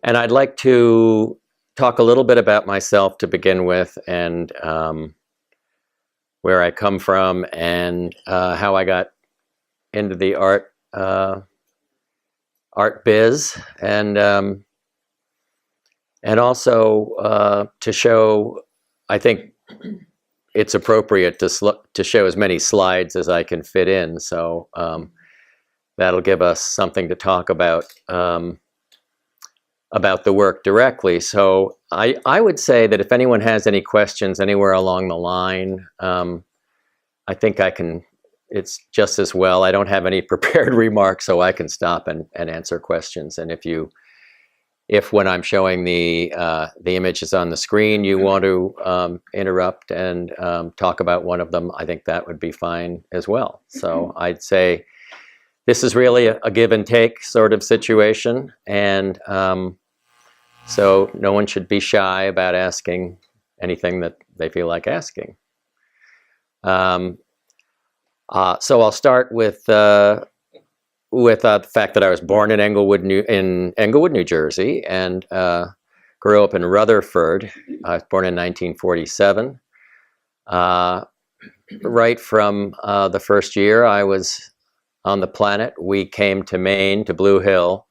And I'd like to talk a little bit about myself to begin with, and where I come from, and how I got into the art biz, and also to show, I think it's appropriate to show as many slides as I can fit in. So that'll give us something to talk about the work directly. So I would say that if anyone has any questions anywhere along the line, I think I can, it's just as well. I don't have any prepared remarks, so I can stop and answer questions. And if when I'm showing the images on the screen, you want to interrupt and talk about one of them, I think that would be fine as well. So I'd say this is really a give and take sort of situation, and so no one should be shy about asking anything that they feel like asking. So I'll start with the fact that I was born in Englewood, New Jersey, and grew up in Rutherford. I was born in 1947. Right from the first year I was on the planet, we came to Maine, to Blue Hill,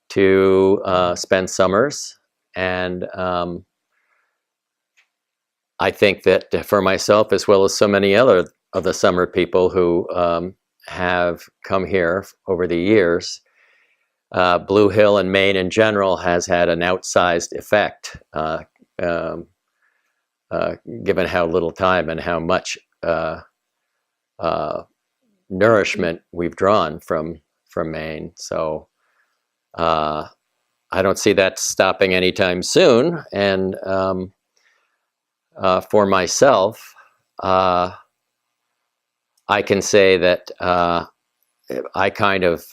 to spend summers. And I think that for myself, as well as so many other of the summer people who have come here over the years, Blue Hill and Maine in general has had an outsized effect, given how little time and how much nourishment we've drawn from Maine. So I don't see that stopping anytime soon. And for myself, I can say that I kind of,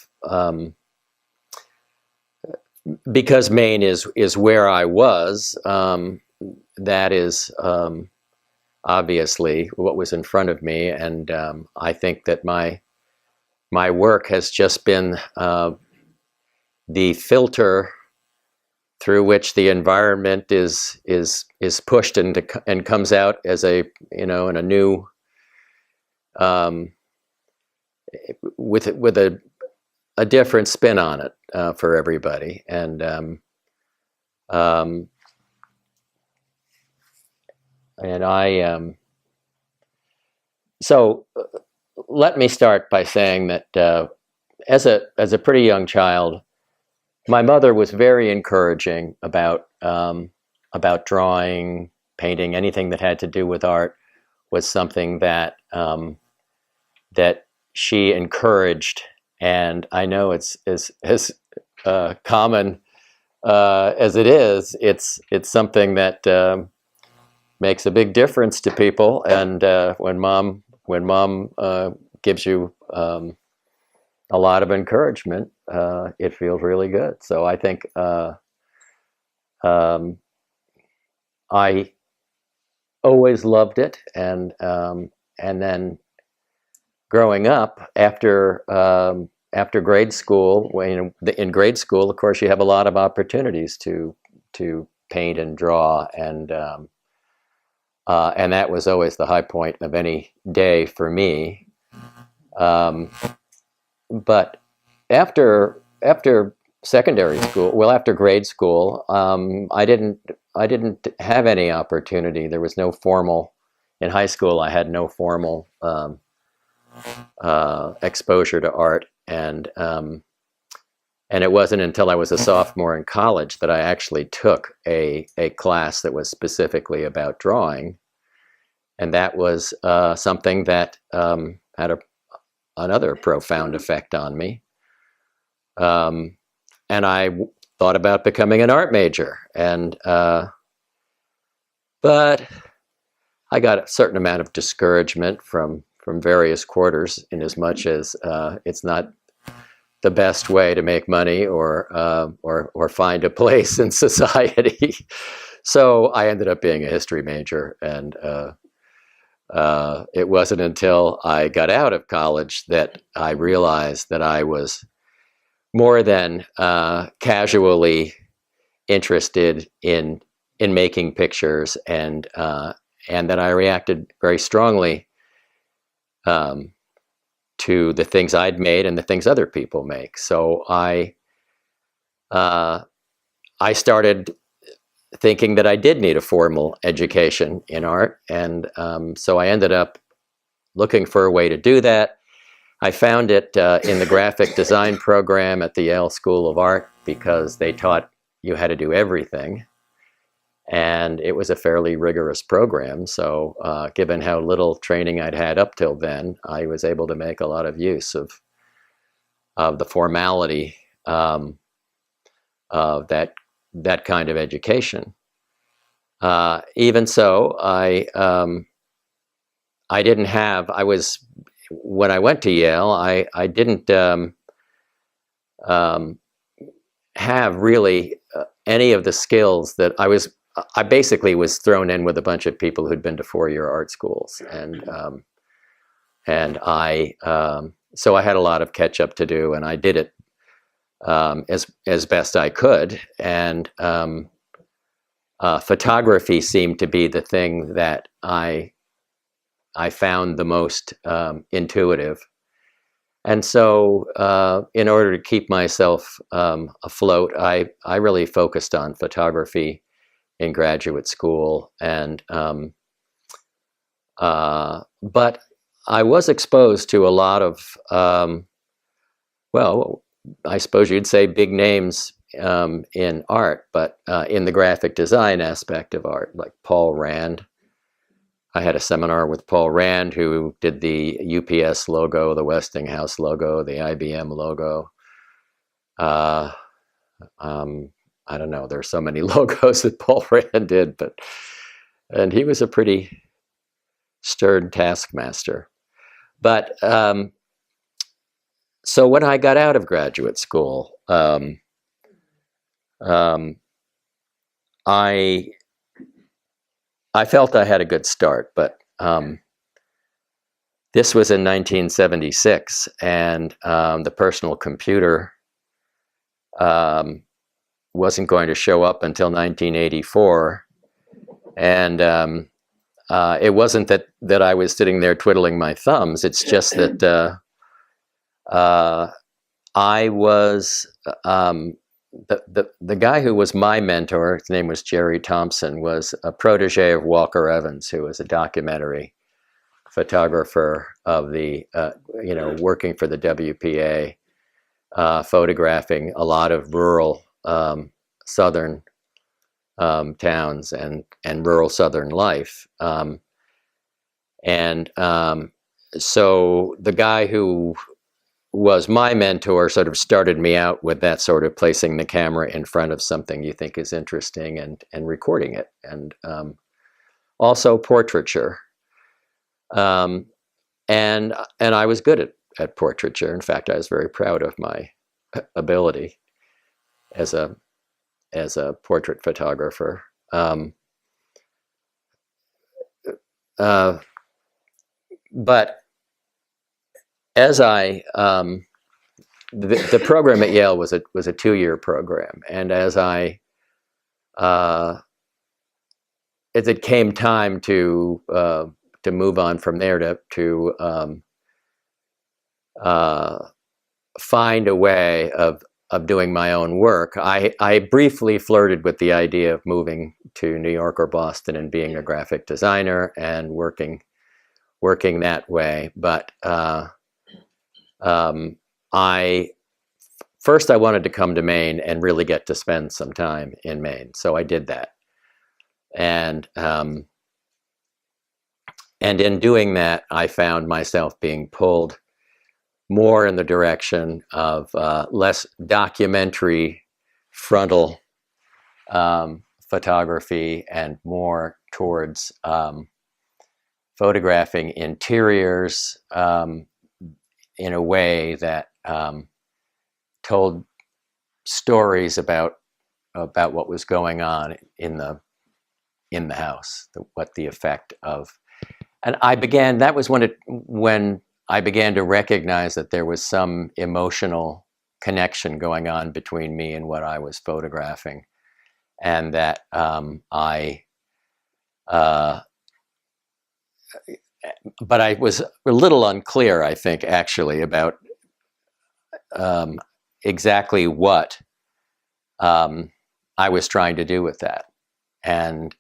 because Maine is where I was, that is obviously what was in front of me, and I think that my work has just been the filter through which the environment is pushed into and comes out as a, in a new, with a different spin on it for everybody. And so let me start by saying that as a pretty young child, my mother was very encouraging about drawing, painting, anything that had to do with art was something that that she encouraged. And I know it's as common as it is. It's something that makes a big difference to people. And when mom gives you a lot of encouragement, it feels really good. So I think I always loved it, and then growing up after grade school, in grade school, of course, you have a lot of opportunities to paint and draw, and that was always the high point of any day for me. But after secondary school, well, after grade school, I didn't have any opportunity. There was no formal, in high school, I had no formal exposure to art, and it wasn't until I was a sophomore in college that I actually took a class that was specifically about drawing, and that was something that had another profound effect on me. And I thought about becoming an art major, and but I got a certain amount of discouragement from various quarters, in as much as it's not the best way to make money or find a place in society. So I ended up being a history major, and it wasn't until I got out of college that I realized that I was more than casually interested in making pictures, and that I reacted very strongly to the things I'd made and the things other people make. So I started thinking that I did need a formal education in art, and so I ended up looking for a way to do that. I found it in the graphic design program at the Yale School of Art, because they taught you how to do everything. And it was a fairly rigorous program. So given how little training I'd had up till then, I was able to make a lot of use of the formality of that kind of education. Even so, I didn't have, when I went to Yale, I didn't have really any of the skills that I basically was thrown in with a bunch of people who'd been to four-year art schools, so I had a lot of catch up to do, and I did it as best I could. And photography seemed to be the thing that I found the most intuitive. And so in order to keep myself afloat, I really focused on photography in graduate school. And but I was exposed to a lot of, well, I suppose you'd say big names in art, but in the graphic design aspect of art, like Paul Rand. I had a seminar with Paul Rand, who did the UPS logo, the Westinghouse logo, the IBM logo. I don't know, there's so many logos that Paul Rand did, and he was a pretty stern taskmaster. But so when I got out of graduate school, I felt I had a good start, but this was in 1976, and the personal computer wasn't going to show up until 1984, and it wasn't that I was sitting there twiddling my thumbs. It's just that I was the guy who was my mentor, his name was Jerry Thompson, was a protege of Walker Evans, who was a documentary photographer of the, working for the WPA, photographing a lot of rural southern towns and rural southern life. So the guy who was my mentor sort of started me out with that sort of placing the camera in front of something you think is interesting and recording it, and also portraiture. And I was good at portraiture. In fact, I was very proud of my ability as a portrait photographer. But as the program at Yale was a 2-year program, and as it came time to move on from there to find a way of doing my own work, I briefly flirted with the idea of moving to New York or Boston and being a graphic designer and working that way, but I wanted to come to Maine and really get to spend some time in Maine, so I did that, and in doing that, I found myself being pulled more in the direction of less documentary frontal photography and more towards photographing interiors in a way that told stories about what was going on in the house, what the effect of. And that was when I began to recognize that there was some emotional connection going on between me and what I was photographing. and that but I was a little unclear, I think, actually, about exactly what I was trying to do with that. And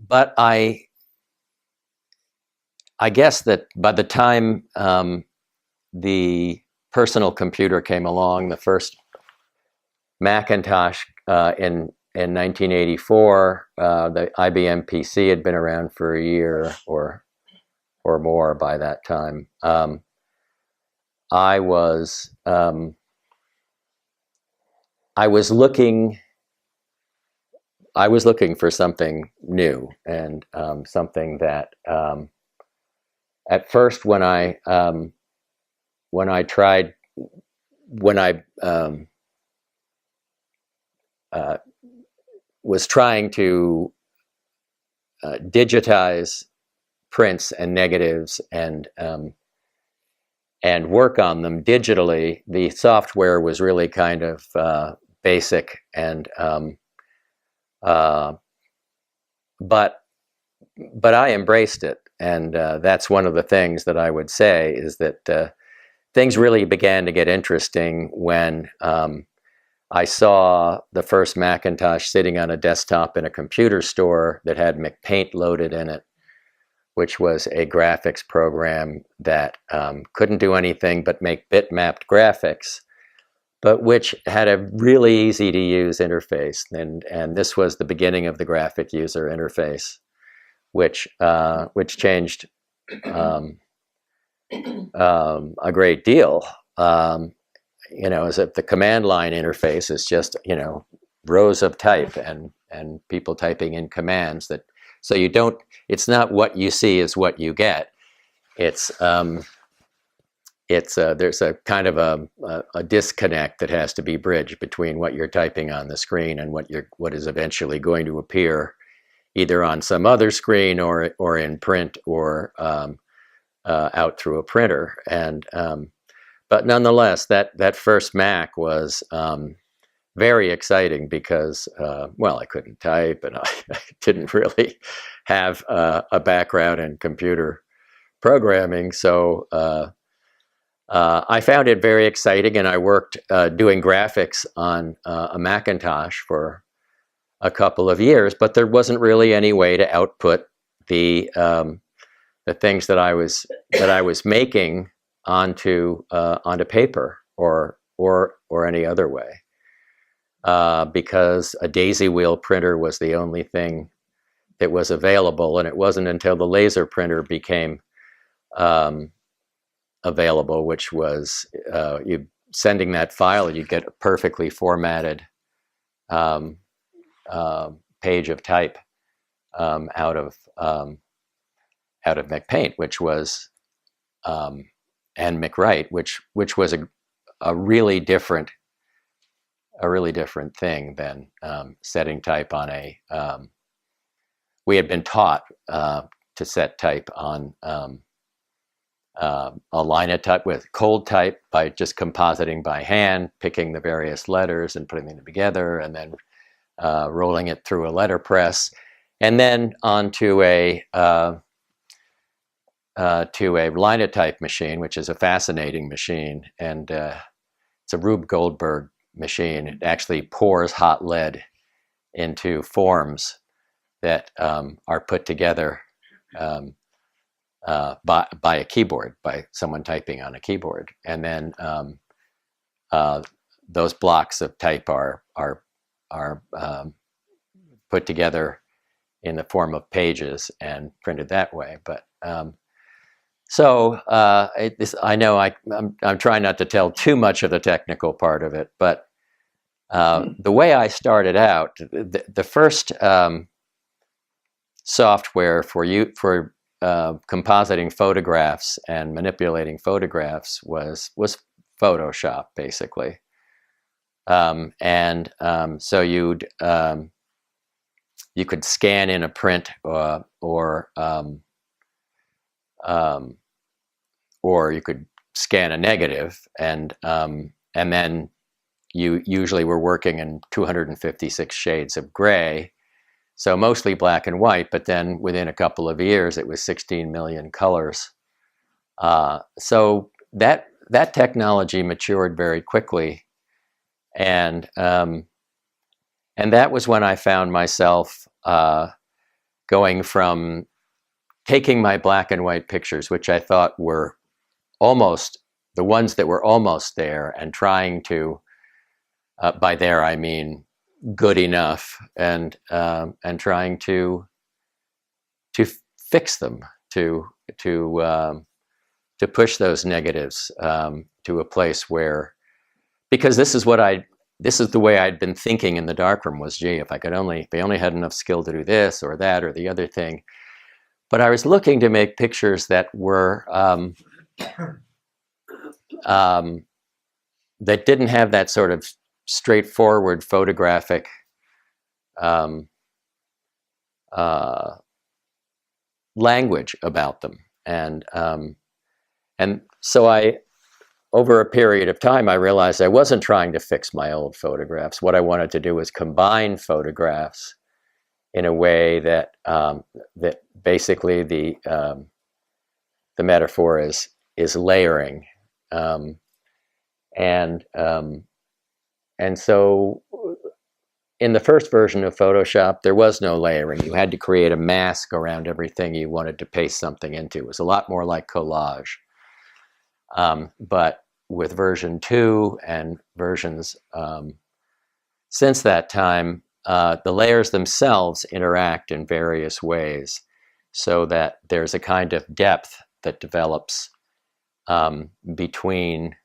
but I guess that by the time the personal computer came along, the first Macintosh in 1984, the IBM PC had been around for a year or more by that time. I was looking for something new, and something that at first when I was trying to digitize prints and negatives and work on them digitally, the software was really kind of basic, and but I embraced it, and that's one of the things that I would say is that things really began to get interesting when I saw the first Macintosh sitting on a desktop in a computer store that had McPaint loaded in it, which was a graphics program that couldn't do anything but make bitmapped graphics, but which had a really easy to use interface. And this was the beginning of the graphic user interface, which changed a great deal. As if the command line interface is just, rows of type and people typing in commands that, so you don't, it's not what you see is what you get. It's there's a kind of a disconnect that has to be bridged between what you're typing on the screen and what is eventually going to appear either on some other screen or in print or out through a printer. And but nonetheless, that first Mac was very exciting because, well, I couldn't type, and I didn't really have a background in computer programming. So I found it very exciting, and I worked doing graphics on a Macintosh for a couple of years, but there wasn't really any way to output the things that I was making onto paper or any other way, because a daisy wheel printer was the only thing that was available, and it wasn't until the laser printer became available, which was you sending that file, you get a perfectly formatted page of type out of McPaint, which was and McWrite, which was a really different thing than setting type on a. We had been taught to set type on a line of type with cold type by just compositing by hand, picking the various letters and putting them together, and then rolling it through a letterpress, and then onto a linotype machine, which is a fascinating machine, and it's a Rube Goldberg machine. It actually pours hot lead into forms that are put together by a keyboard, by someone typing on a keyboard, and then those blocks of type are put together in the form of pages and printed that way. But so I know I'm trying not to tell too much of the technical part of it, but the way I started out, the first software for compositing photographs and manipulating photographs was Photoshop, basically. So you could scan in a print or you could scan a negative, and then you usually were working in 256 shades of gray, so mostly black and white, but then within a couple of years it was 16 million colors. So that technology matured very quickly, and that was when I found myself going from taking my black and white pictures, which I thought were almost the ones that were almost there, and trying to, by there I mean good enough, and trying to fix them, to push those negatives to a place where, because this is the way I'd been thinking in the darkroom was, gee, if I only had enough skill to do this or that or the other thing. But I was looking to make pictures that were that didn't have that sort of straightforward photographic language about them, and so over a period of time, I realized I wasn't trying to fix my old photographs. What I wanted to do was combine photographs in a way that that basically the metaphor is layering, and so in the first version of Photoshop, there was no layering. You had to create a mask around everything you wanted to paste something into. It was a lot more like collage. But with version 2 and versions since that time, the layers themselves interact in various ways, so that there's a kind of depth that develops between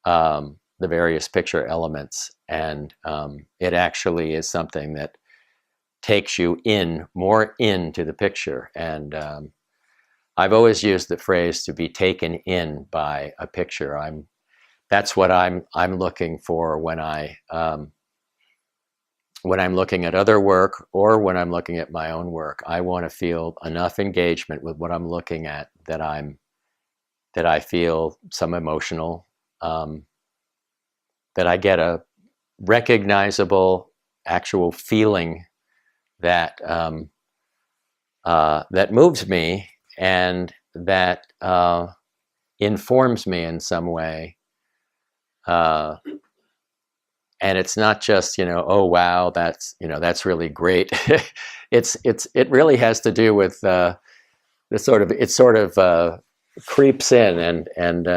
the various picture elements, and it actually is something that takes you more into the picture. And I've always used the phrase to be taken in by a picture. That's what I'm looking for when I'm looking at other work, or when I'm looking at my own work. I want to feel enough engagement with what I'm looking at that I feel some emotional, that I get a recognizable, actual feeling that that moves me, and that informs me in some way. And it's not just, oh wow, that's really great. It really has to do with it sort of creeps in, and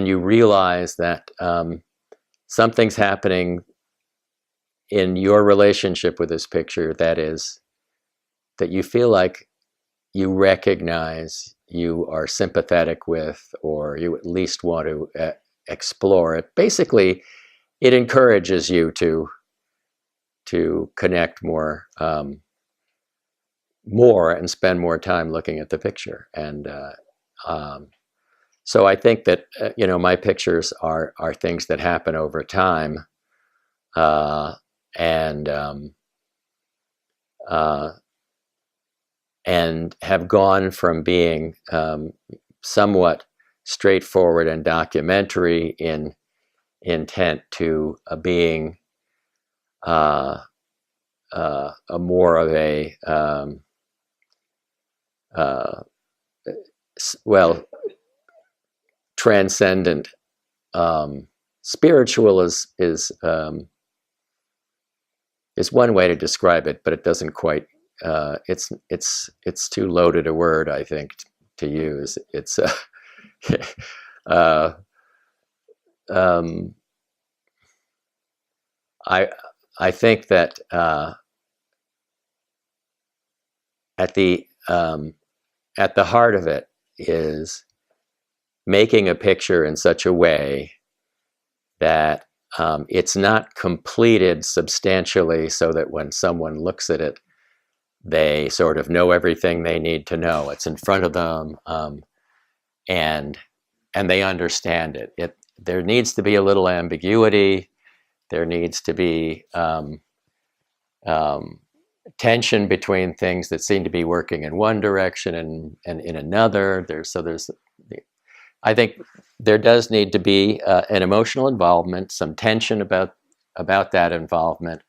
you realize that something's happening in your relationship with this picture that you feel like you recognize, you are sympathetic with, or you at least want to explore it. Basically, it encourages you to connect more and spend more time looking at the picture. And so I think that my pictures are things that happen over time, and have gone from being somewhat straightforward and documentary in intent to being a more of a transcendent. Spiritual is one way to describe it, but it doesn't quite. It's too loaded a word, I think, to use. It's I think that at the heart of it is making a picture in such a way that it's not completed substantially, so that when someone looks at it, they sort of know everything they need to know. It's in front of them, and they understand it. There needs to be a little ambiguity. There needs to be tension between things that seem to be working in one direction and in another. I think there does need to be an emotional involvement, some tension about that involvement,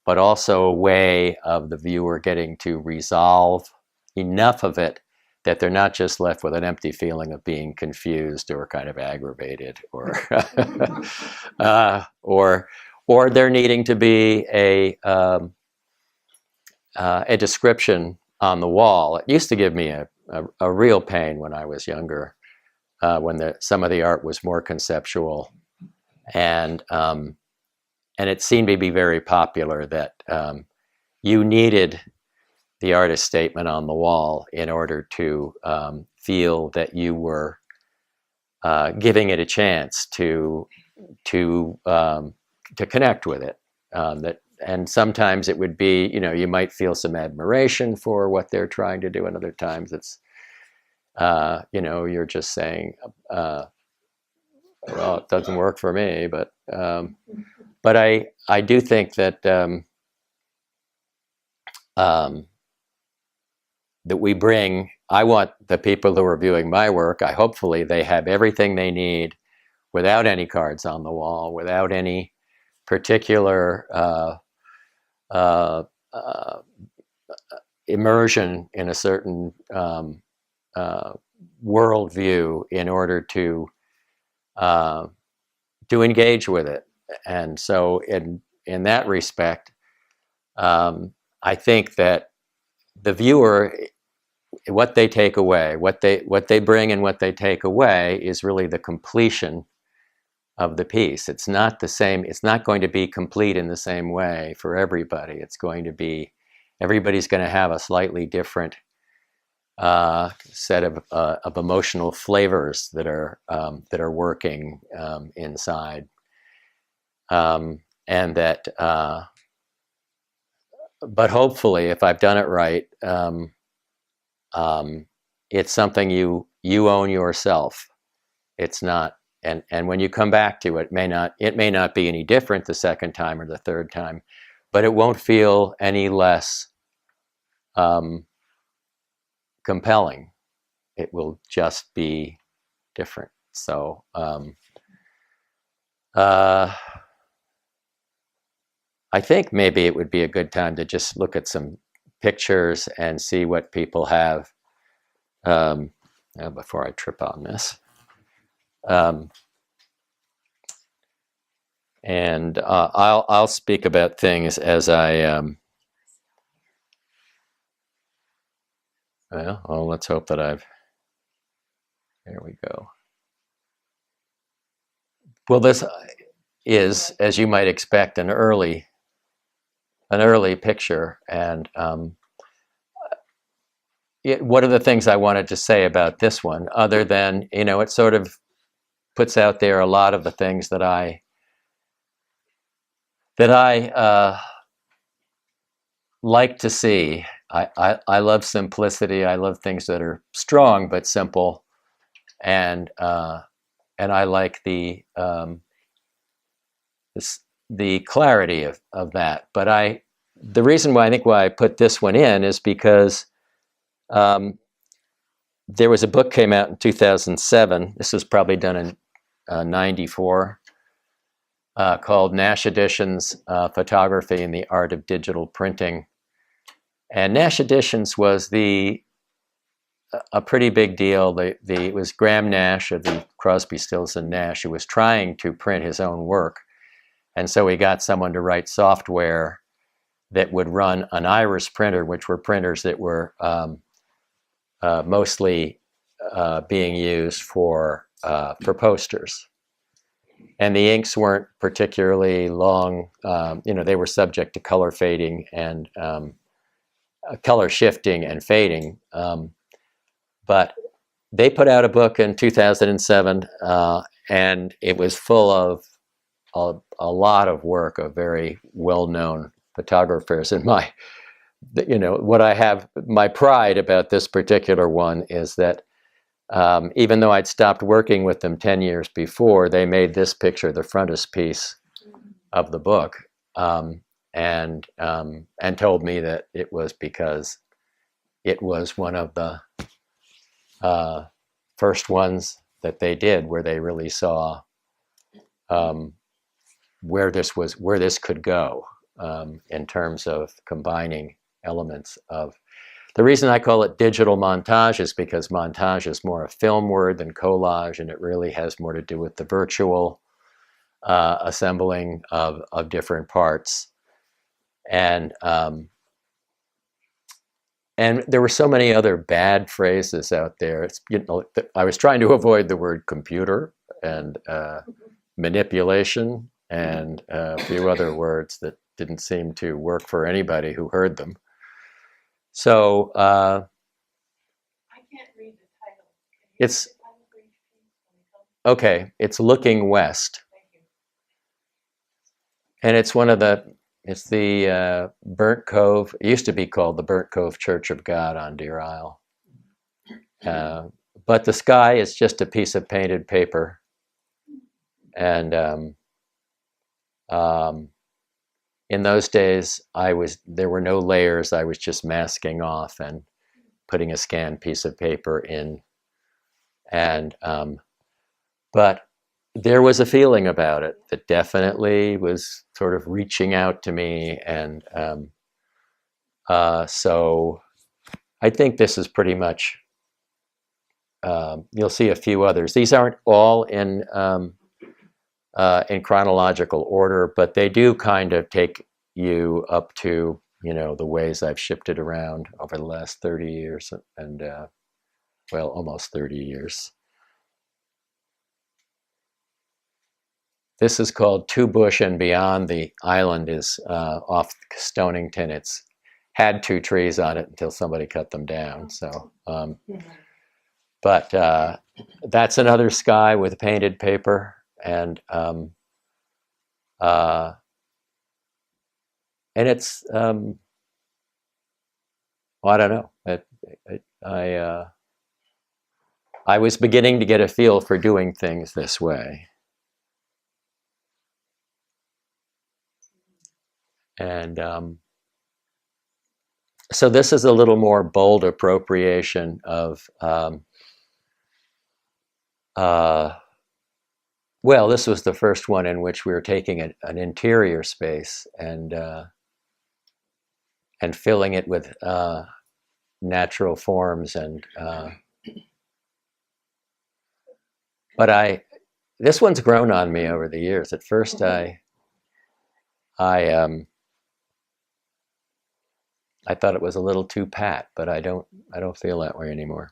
but also a way of the viewer getting to resolve enough of it that they're not just left with an empty feeling of being confused or kind of aggravated, or or there needing to be a description on the wall. It used to give me a real pain when I was younger, when some of the art was more conceptual, and it seemed to be very popular that you needed the artist statement on the wall in order to feel that you were giving it a chance to connect with it. And sometimes it would be, you might feel some admiration for what they're trying to do, and other times it's, you're just saying, well, it doesn't work for me. But I do think that that we bring. I want the people who are viewing my work, hopefully they have everything they need without any cards on the wall, without any particular immersion in a certain worldview in order to engage with it. And so in that respect, I think that the viewer, what they take away, what they bring and what they take away is really the completion of the piece. It's not the same. It's not going to be complete in the same way for everybody. It's going to be, everybody's going to have a slightly different set of emotional flavors that are working inside, and that. But hopefully, if I've done it right, it's something you own yourself. It's not, and when you come back to it, it may not be any different the second time or the third time, but it won't feel any less compelling. It will just be different. So I think maybe it would be a good time to just look at some pictures and see what people have before I trip on this. And I'll speak about things as I let's hope that there we go. Well, this is, as you might expect, an early picture, and what are the things I wanted to say about this one, other than, it sort of puts out there a lot of the things that I like to see. I love simplicity. I love things that are strong but simple, and I like the clarity of that. But the reason why I put this one in is because there was a book came out in 2007. This was probably done in 94, called Nash Editions, Photography and the Art of Digital Printing. And Nash Editions was a pretty big deal. It was Graham Nash of the Crosby, Stills and Nash, who was trying to print his own work. And so he got someone to write software that would run an iris printer, which were printers that were mostly being used for posters. And the inks weren't particularly long. They were subject to color fading and color shifting and fading. But they put out a book in 2007, and it was full of a lot of work of very well-known photographers. And what I have, my pride about this particular one is that even though I'd stopped working with them 10 years before, they made this picture the frontispiece of the book, and told me that it was because it was one of the first ones that they did, where they really saw where this could go in terms of combining elements of. The reason I call it digital montage is because montage is more a film word than collage, and it really has more to do with the virtual assembling of different parts. And there were so many other bad phrases out there. It's, I was trying to avoid the word computer and manipulation and a few other words that didn't seem to work for anybody who heard them. So I can't read the title. It's okay. It's Looking West, and it's the Burnt Cove. It used to be called the Burnt Cove Church of God on Deer Isle, but the sky is just a piece of painted paper, and in those days, there were no layers. I was just masking off and putting a scanned piece of paper in. And but there was a feeling about it that definitely was sort of reaching out to me. And so I think this is pretty much, you'll see a few others. These aren't all in chronological order, but they do kind of take you up to, the ways I've shifted around over the last 30 years and, well, almost 30 years. This is called Two Bush and Beyond. The island is off Stonington. It's had two trees on it until somebody cut them down. So, but that's another sky with painted paper. And it's well, I don't know. I was beginning to get a feel for doing things this way, and so this is a little more bold appropriation of. Well, this was the first one in which we were taking an interior space and filling it with natural forms, and but this one's grown on me over the years. At first, I thought it was a little too pat, but I don't feel that way anymore.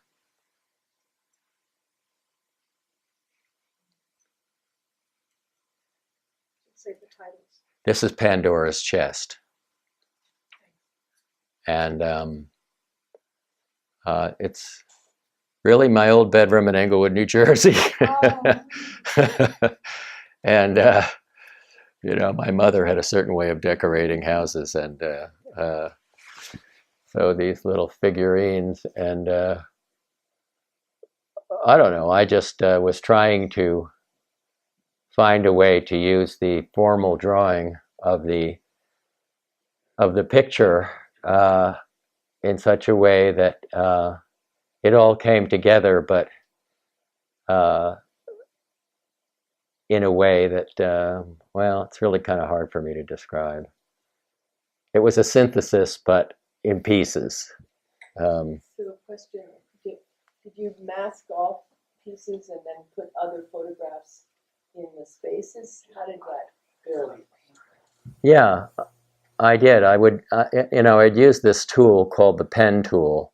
This is Pandora's Chest, and it's really my old bedroom in Englewood, New Jersey. And my mother had a certain way of decorating houses, and so these little figurines, and I don't know. I just was trying to find a way to use the formal drawing of the picture in such a way that it all came together, but in a way that, well, it's really kind of hard for me to describe. It was a synthesis, but in pieces. So the question, did you mask off pieces and then put other photographs in the spaces? How did that go? Yeah, I did. I would, I'd use this tool called the pen tool.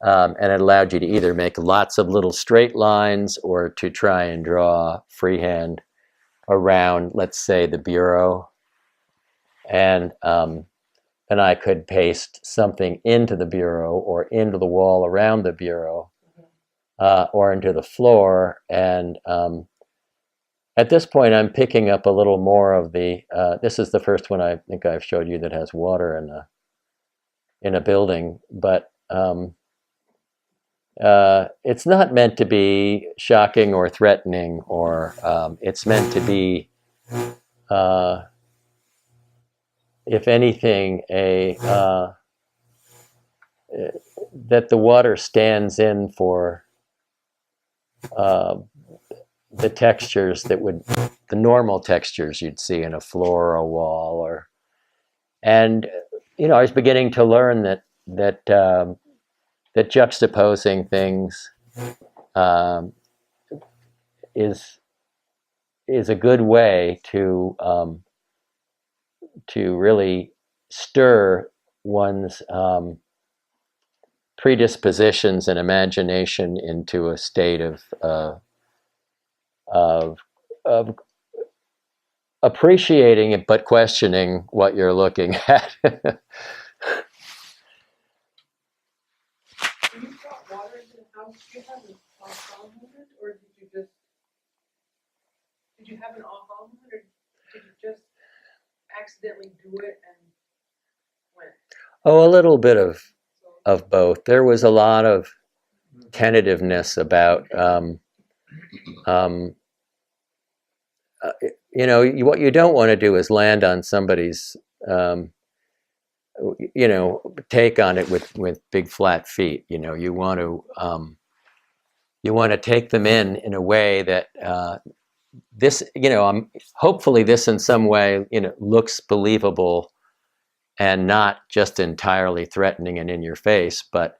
And it allowed you to either make lots of little straight lines or to try and draw freehand around, let's say, the bureau. And then I could paste something into the bureau or into the wall around the bureau, or into the floor. And at this point, I'm picking up a little more of the, this is the first one I think I've showed you that has water in a building, but it's not meant to be shocking or threatening, or it's meant to be, if anything, that the water stands in for the textures that the normal textures you'd see in a floor or a wall, and I was beginning to learn that juxtaposing things um, is a good way to really stir one's predispositions and imagination into a state of of appreciating it, but questioning what you're looking at. When you brought water into the house, did you have an aha moment, or did you have an aha moment, or did you just accidentally do it and went? Oh, a little bit of both. There was a lot of tentativeness about, what you don't want to do is land on somebody's, take on it with big flat feet. You want to take them in a way that this, hopefully this in some way, looks believable and not just entirely threatening and in your face, but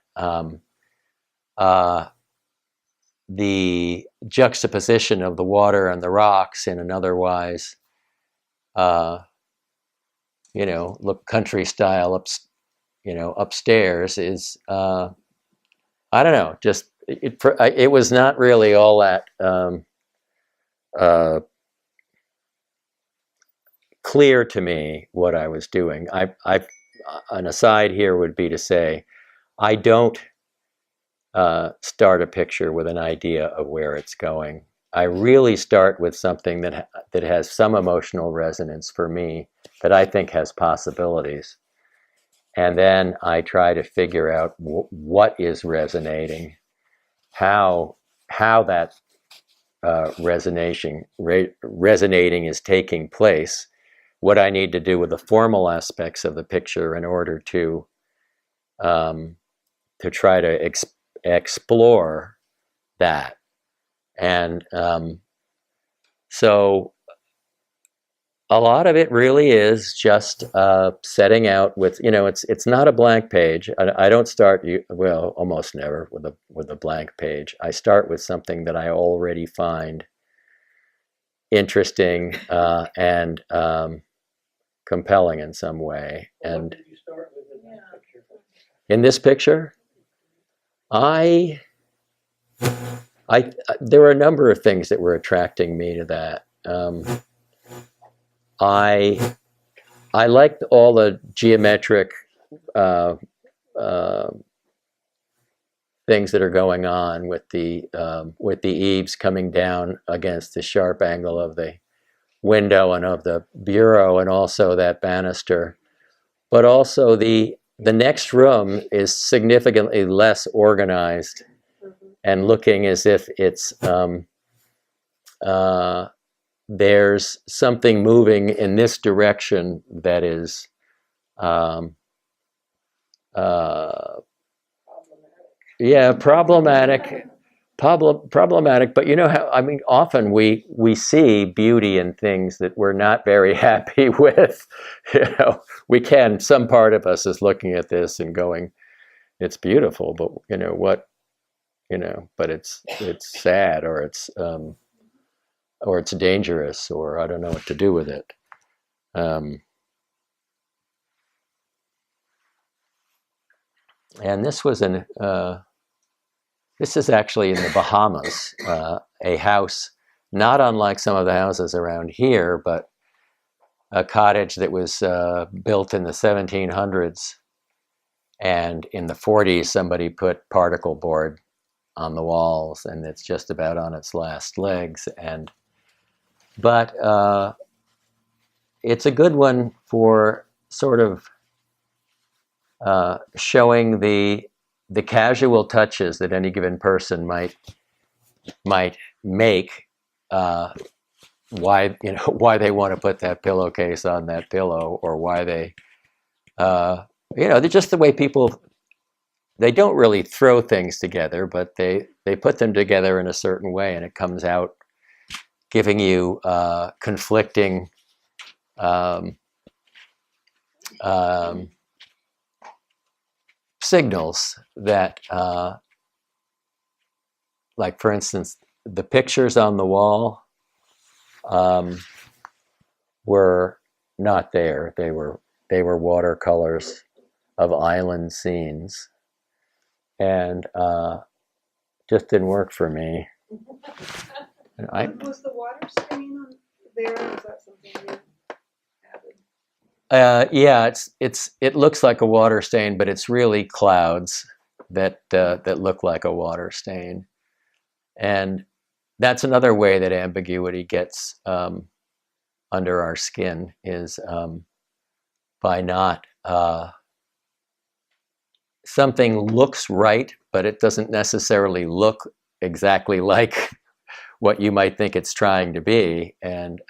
the juxtaposition of the water and the rocks in an otherwise, look country style upstairs is, I don't know, just it was not really all that clear to me what I was doing. An aside here would be to say, I don't start a picture with an idea of where it's going. I really start with something that has some emotional resonance for me, that I think has possibilities. And then I try to figure out what is resonating, how that resonating is taking place, what I need to do with the formal aspects of the picture in order to try to explore that. And so a lot of it really is just setting out with, it's not a blank page. I don't start, almost never with a blank page. I start with something that I already find interesting and compelling in some way. And what did you start with in that picture? In this picture, there were a number of things that were attracting me to that. I liked all the geometric things that are going on with the eaves coming down against the sharp angle of the window and of the bureau, and also that banister. But also the next room is significantly less organized and looking as if it's there's something moving in this direction that is problematic. But how, often we see beauty in things that we're not very happy with. Some part of us is looking at this and going, it's beautiful, but but it's sad, or it's dangerous, or I don't know what to do with it. And this is actually in the Bahamas, a house not unlike some of the houses around here, but a cottage that was built in the 1700s, and in the 40s somebody put particle board on the walls, and it's just about on its last legs. But it's a good one for sort of showing the casual touches that any given person might make. Why they want to put that pillowcase on that pillow, or why they they're just the way people they don't really throw things together, but they put them together in a certain way, and it comes out giving you conflicting um, um, signals that, like for instance, the pictures on the wall were not there. They were watercolors of island scenes, and just didn't work for me. And Was the water stain on there, or is that something you added? yeah, it looks like a water stain, but it's really clouds that look like a water stain, and that's another way that ambiguity gets under our skin, is by not something looks right, but it doesn't necessarily look exactly like what you might think it's trying to be, and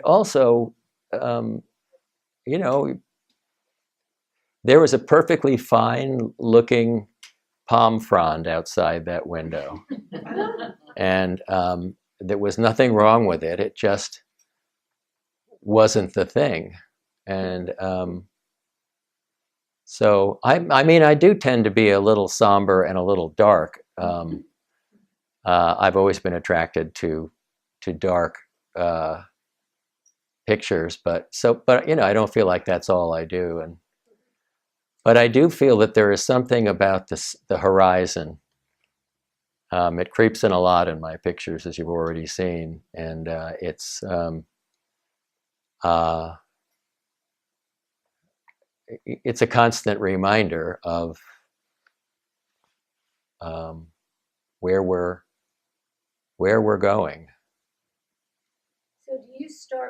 also, you know, there was a perfectly fine looking palm frond outside that window, and there was nothing wrong with it. It just wasn't the thing, and so I mean, I do tend to be a little somber and a little dark. I've always been attracted to dark pictures, but you know, I don't feel like that's all I do, but I do feel that there is something about the horizon. It creeps in a lot in my pictures, as you've already seen, and it's a constant reminder of where we're going. So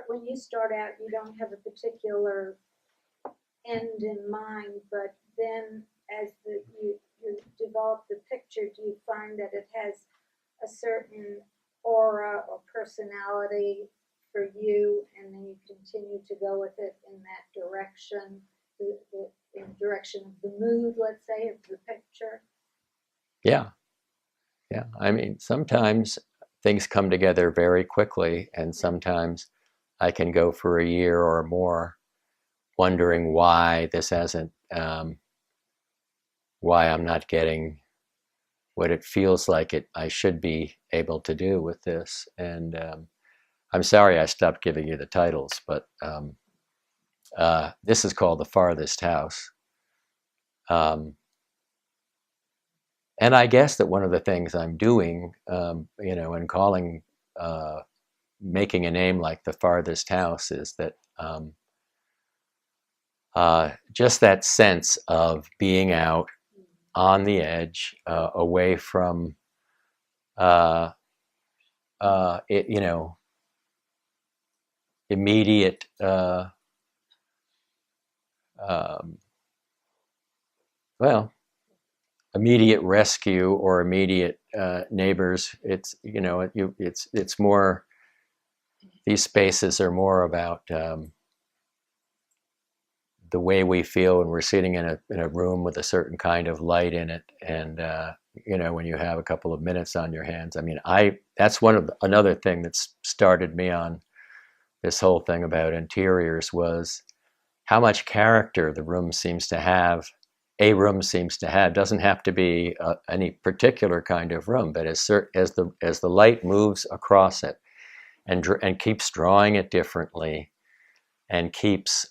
when you start out, you don't have a particular end in mind, but then as you develop the picture, do you find that it has a certain aura or personality for you, and then you continue to go with it in that direction, in the direction of the mood, let's say, of the picture? Yeah. I mean, sometimes things come together very quickly, and sometimes I can go for a year or more wondering why this hasn't, why I'm not getting what it feels like I should be able to do with this. And I'm sorry I stopped giving you the titles, but this is called The Farthest House. And I guess that one of the things I'm doing, you know, and calling, making a name like The Farthest House, is that just that sense of being out on the edge, away from, you know, immediate immediate rescue or immediate neighbors. It's, you know, it's more, these spaces are more about the way we feel when we're sitting in a room with a certain kind of light in it, and you know, when you have a couple of minutes on your hands. I mean, that's another thing that's started me on this whole thing about interiors, was how much character the room seems to have. A room seems to have, doesn't have to be any particular kind of room, but as the light moves across it and keeps drawing it differently, and keeps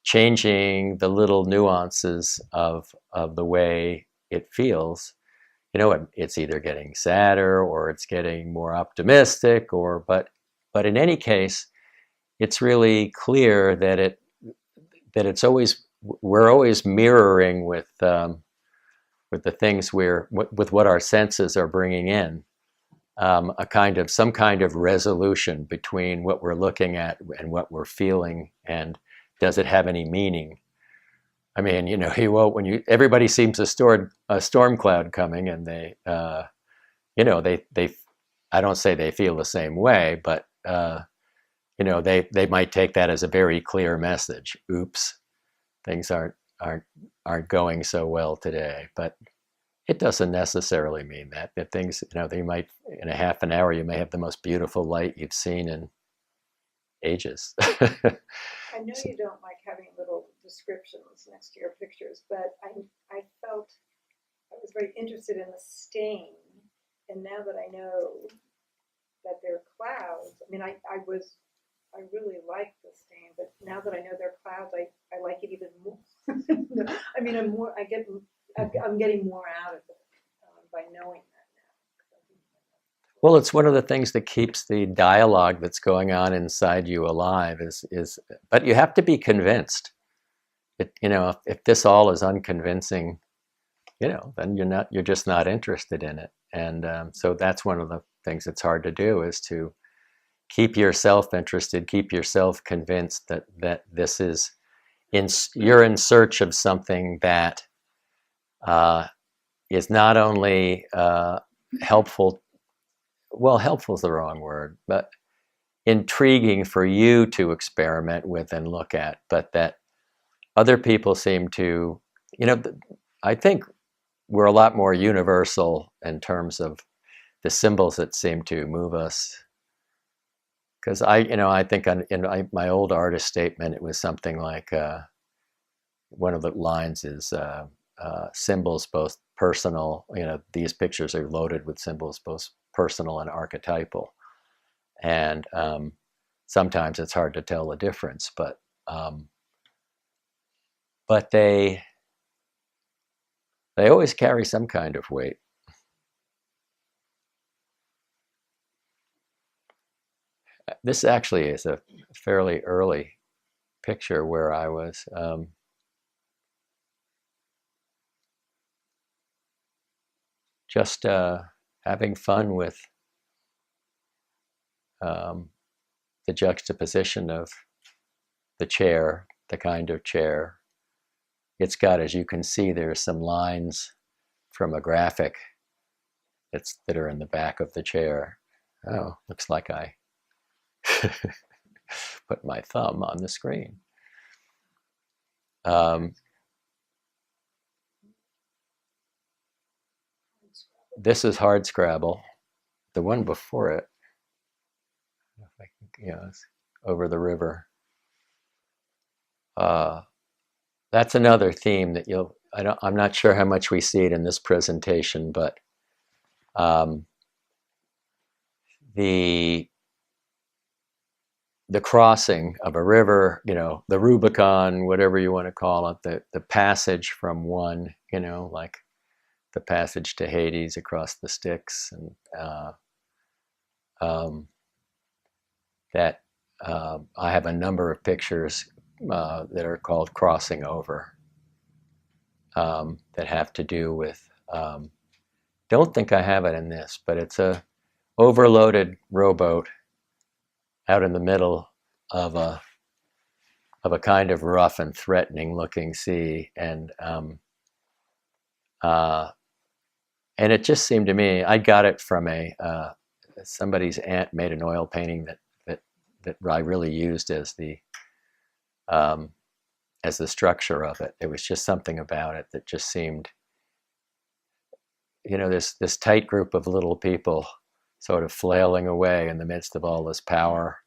changing the little nuances of the way it feels, you know, it's either getting sadder or it's getting more optimistic, but in any case, it's really clear that we're always mirroring with the things with what our senses are bringing in, some kind of resolution between what we're looking at and what we're feeling, and does it have any meaning? I mean, you know, everybody seems a storm cloud coming, and they, you know, I don't say they feel the same way, but they might take that as a very clear message. Oops, things aren't going so well today. But it doesn't necessarily mean that things, they might, in a half an hour, you may have the most beautiful light you've seen in ages. I know you don't like having little descriptions next to your pictures, but I felt I was very interested in the stain, and now that I know that they're clouds, I mean, I really like the stain, but now that I know they're clouds, I like it even more. I mean, I'm getting more out of it by knowing that now. Well, it's one of the things that keeps the dialogue that's going on inside you alive. But you have to be convinced. If this all is unconvincing, then you're just not interested in it. And so that's one of the things that's hard to do, is to keep yourself interested, keep yourself convinced that this is you're in search of something that is not only helpful. Well, helpful is the wrong word, but intriguing for you to experiment with and look at, but that other people seem to, I think we're a lot more universal in terms of the symbols that seem to move us. Because I think in my old artist statement, it was something like, one of the lines is symbols both personal, these pictures are loaded with symbols both personal and archetypal. And sometimes it's hard to tell the difference, but they always carry some kind of weight. This actually is a fairly early picture where I was just having fun with the juxtaposition of the chair, the kind of chair. It's got, as you can see, there's some lines from a graphic that are in the back of the chair. Oh, looks like I put my thumb on the screen. This is hard scrabble. The one before it, it's over the river. That's another theme that I'm not sure how much we see it in this presentation, but the crossing of a river, the Rubicon, whatever you want to call it, the passage from one, like the passage to Hades across the Styx, and that I have a number of pictures that are called Crossing Over, that have to do with, don't think I have it in this, but it's a overloaded rowboat out in the middle of a kind of rough and threatening looking sea, and it just seemed to me, I got it from somebody's aunt made an oil painting that I really used as the structure of it. It was just something about it that just seemed, this tight group of little people sort of flailing away in the midst of all this power.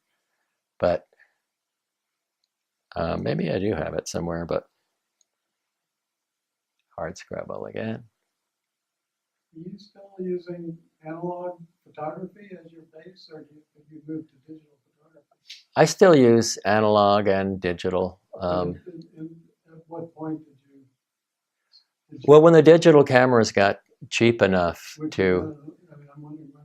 But maybe I do have it somewhere, but hard scrabble again. Are you still using analog photography as your base, or have you moved to digital photography? I still use analog and digital. At what point did you Well, when the digital cameras got cheap enough to... I'm wondering when.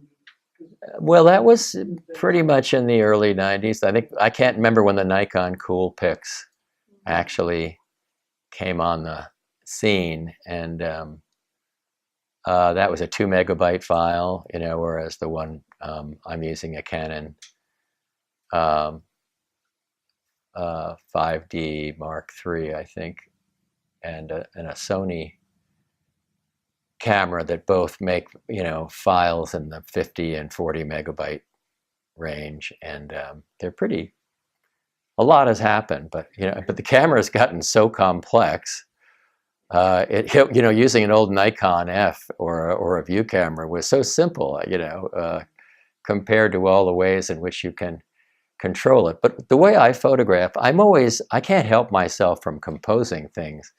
Well, that was pretty much in the early 90s. I can't remember when the Nikon Coolpix actually came on the scene, and that was a 2 megabyte file, whereas the one I'm using, a Canon 5D Mark III, I think, and a Sony camera that both make files in the 50 and 40 megabyte range, and they're pretty. A lot has happened, but but the camera has gotten so complex. Using an old Nikon F or a view camera was so simple, compared to all the ways in which you can control it. But the way I photograph, I can't help myself from composing things,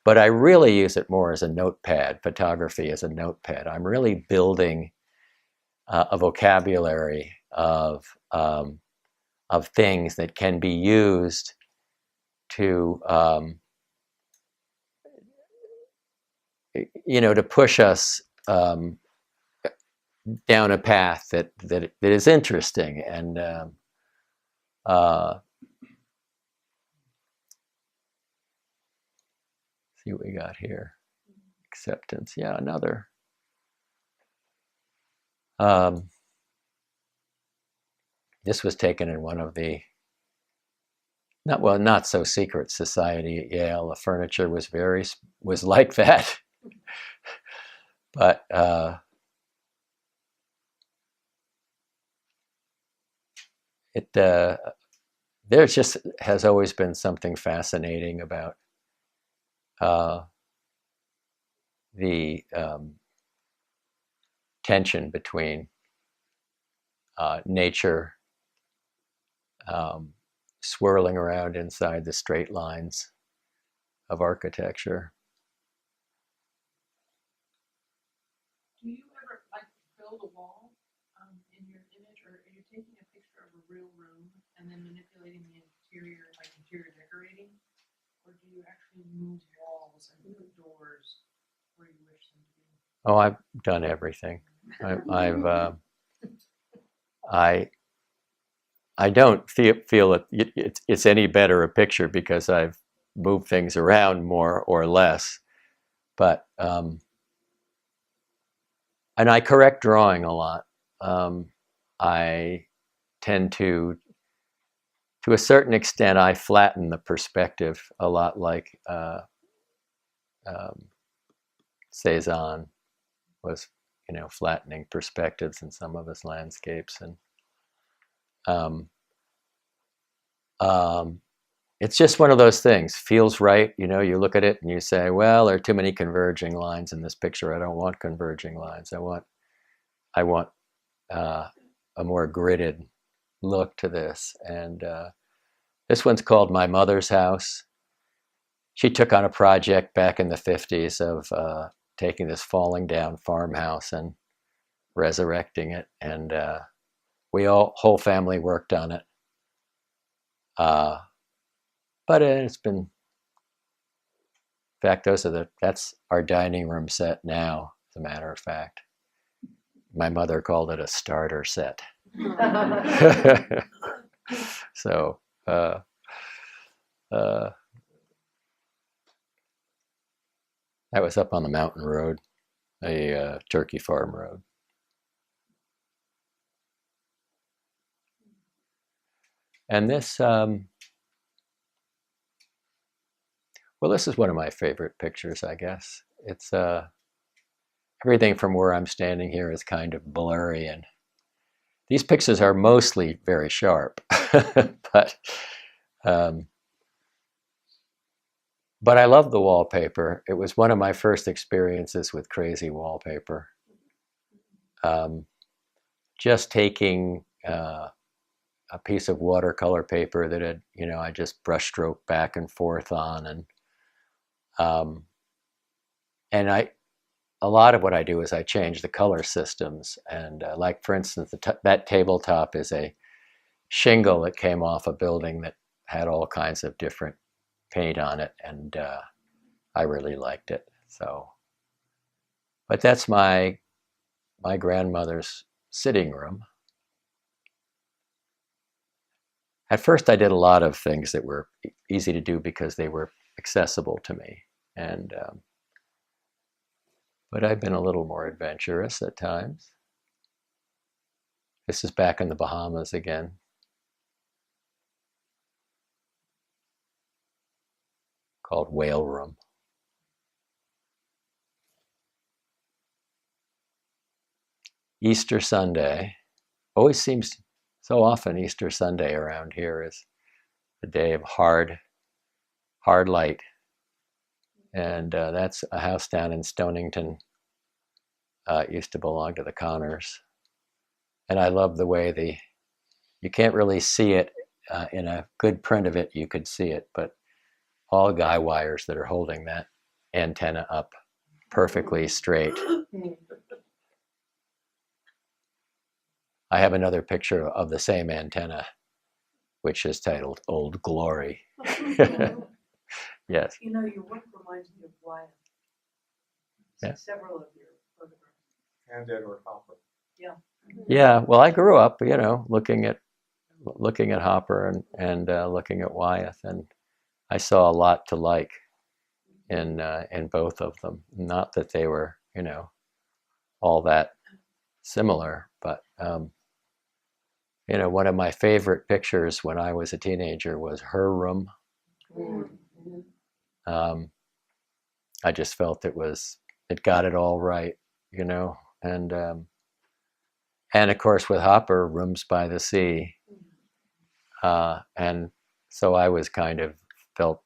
but I really use it more as a notepad, photography as a notepad. I'm really building a vocabulary of things that can be used to to push us down a path that is interesting. And see what we got here. Acceptance. Yeah, another. This was taken in one of the not so secret society at Yale. The furniture was like that, but there just has always been something fascinating about the tension between nature swirling around inside the straight lines of architecture. Do you ever fill the wall in your image, or are you taking a picture of a real room and then manipulating the interior, like interior decorating, or do you actually move walls and put doors where you wish them to be? Oh, I've done everything. I don't feel it's any better a picture because I've moved things around more or less, but and I correct drawing a lot. I tend to a certain extent, I flatten the perspective a lot, like Cezanne was, flattening perspectives in some of his landscapes, and it's just one of those things. Feels right, you look at it and you say, well, there are too many converging lines in this picture. I don't want converging lines. I want a more gridded look to this. And this one's called My Mother's House. She took on a project back in the 50s of taking this falling down farmhouse and resurrecting it. And whole family worked on it. But it's been, in fact, that's our dining room set now, as a matter of fact. My mother called it a starter set. So, that was up on the mountain road, a turkey farm road. And this, this is one of my favorite pictures, I guess. It's everything from where I'm standing here is kind of blurry, and these pictures are mostly very sharp, but I love the wallpaper. It was one of my first experiences with crazy wallpaper. Just taking a piece of watercolor paper that had, I just brushstroke back and forth on, and a lot of what I do is I change the color systems. And like, for instance, that tabletop is a shingle that came off a building that had all kinds of different paint on it, and I really liked it. So, but that's my grandmother's sitting room. At first, I did a lot of things that were easy to do because they were accessible to me, and but I've been a little more adventurous at times. This is back in the Bahamas again. Called Whale Room. Easter Sunday always seems so often Easter Sunday around here is a day of hard light. And that's a house down in Stonington. It used to belong to the Connors. And I love the way you can't really see it in a good print of it, you could see it, but all guy wires that are holding that antenna up perfectly straight. I have another picture of the same antenna, which is titled Old Glory. Yes. You know, your work reminds me of Wyatt. Yeah. Several of your photographs. And Edward Hopper. Yeah. Yeah, well, I grew up, looking at Hopper and looking at Wyeth, and I saw a lot to like in both of them. Not that they were, all that similar, but one of my favorite pictures when I was a teenager was her room. I just felt it got it all right, and of course with Hopper, Rooms by the Sea, and so I was kind of felt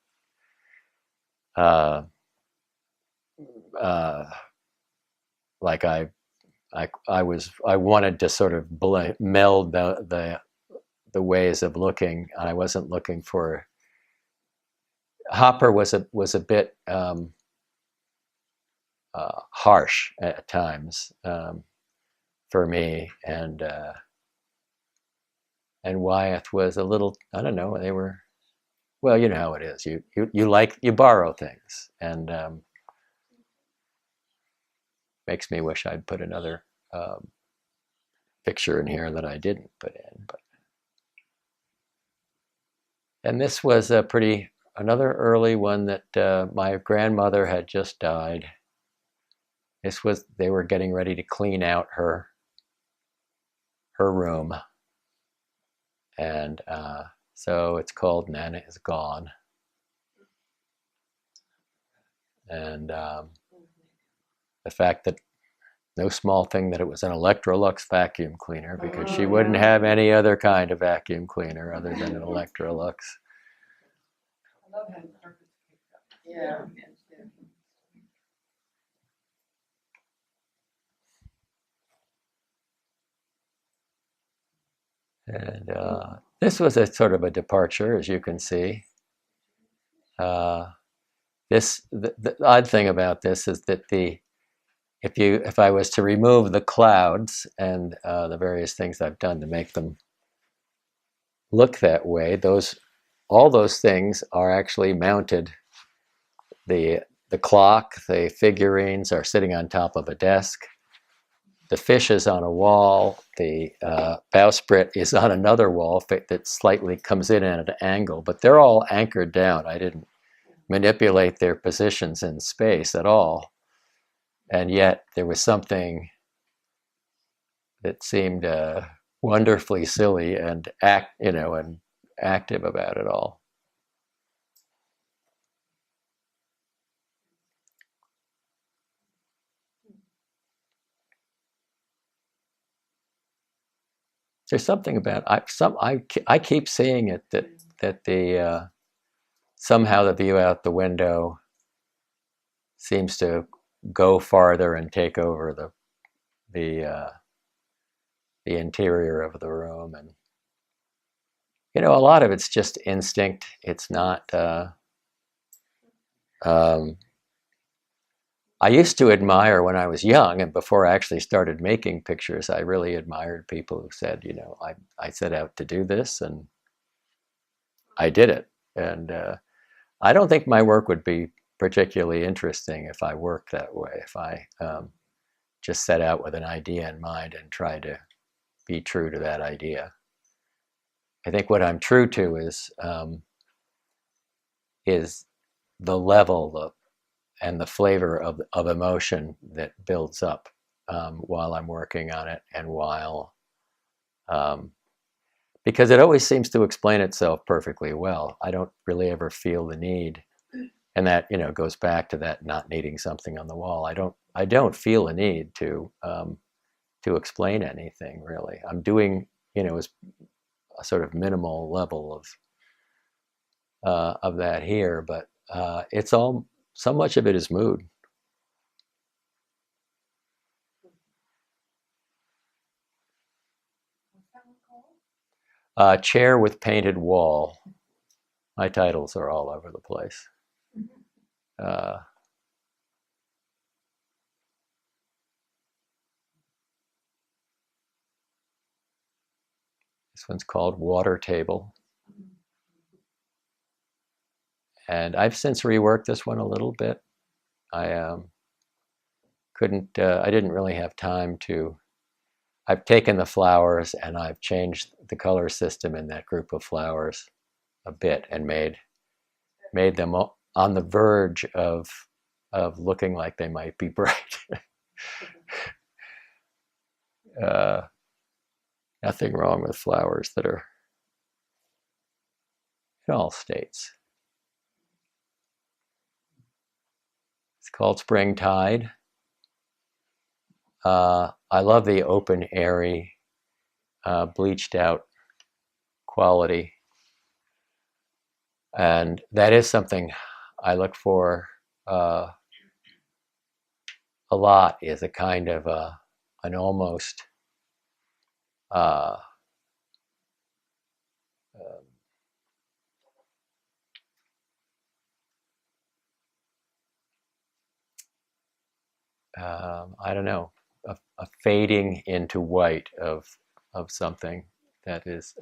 like I wanted to sort of meld the ways of looking. I wasn't looking for. Hopper was a bit harsh at times for me, and Wyeth was a little. I don't know. They were. Well, you know how it is. You borrow things, and makes me wish I'd put another picture in here that I didn't put in. And this was another early one that my grandmother had just died. They were getting ready to clean out her room, and so it's called Nana is Gone. And the fact that no small thing that it was an Electrolux vacuum cleaner, because she wouldn't have any other kind of vacuum cleaner other than an Electrolux. I love having carpets picked up. Yeah. And this was a sort of a departure, as you can see. The odd thing about this is that if I was to remove the clouds and the various things I've done to make them look that way, all those things are actually mounted. The clock, the figurines are sitting on top of a desk. The fish is on a wall. The bowsprit is on another wall that slightly comes in at an angle, but they're all anchored down. I didn't manipulate their positions in space at all. And yet there was something that seemed wonderfully silly and active about it all. There's something about I keep seeing it that somehow the view out the window seems to go farther and take over the interior of the room, and a lot of it's just instinct. It's not. I used to admire when I was young, and before I actually started making pictures, I really admired people who said, I set out to do this, and I did it. And I don't think my work would be particularly interesting if I worked that way, if I just set out with an idea in mind and tried to be true to that idea. I think what I'm true to is the level and the flavor of emotion that builds up while I'm working on it, and because it always seems to explain itself perfectly well. I don't really ever feel the need, and that goes back to that not needing something on the wall. I don't feel a need to explain anything really. I'm doing a sort of minimal level of that here, but it's all, so much of it is mood. What's that one called? Chair with painted wall. My titles are all over the place. This one's called Water Table. And I've since reworked this one a little bit. I didn't really have time to. I've taken the flowers and I've changed the color system in that group of flowers a bit and made them on the verge of looking like they might be bright. Nothing wrong with flowers that are in all states. It's called Spring Tide. I love the open, airy, bleached out quality. And that is something I look for a lot, is a kind of an almost I don't know, a fading into white of something that is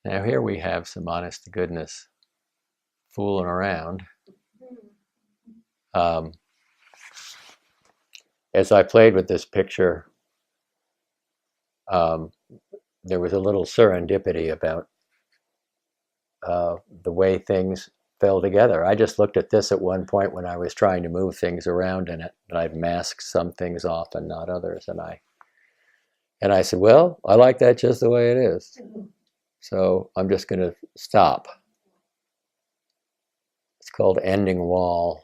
now here we have some honest to goodness fooling around. As I played with this picture, there was a little serendipity about the way things fell together. I just looked at this at one point when I was trying to move things around in it, and I'd masked some things off and not others, and I said, well, I like that just the way it is, so I'm just going to stop. It's called Ending Wall.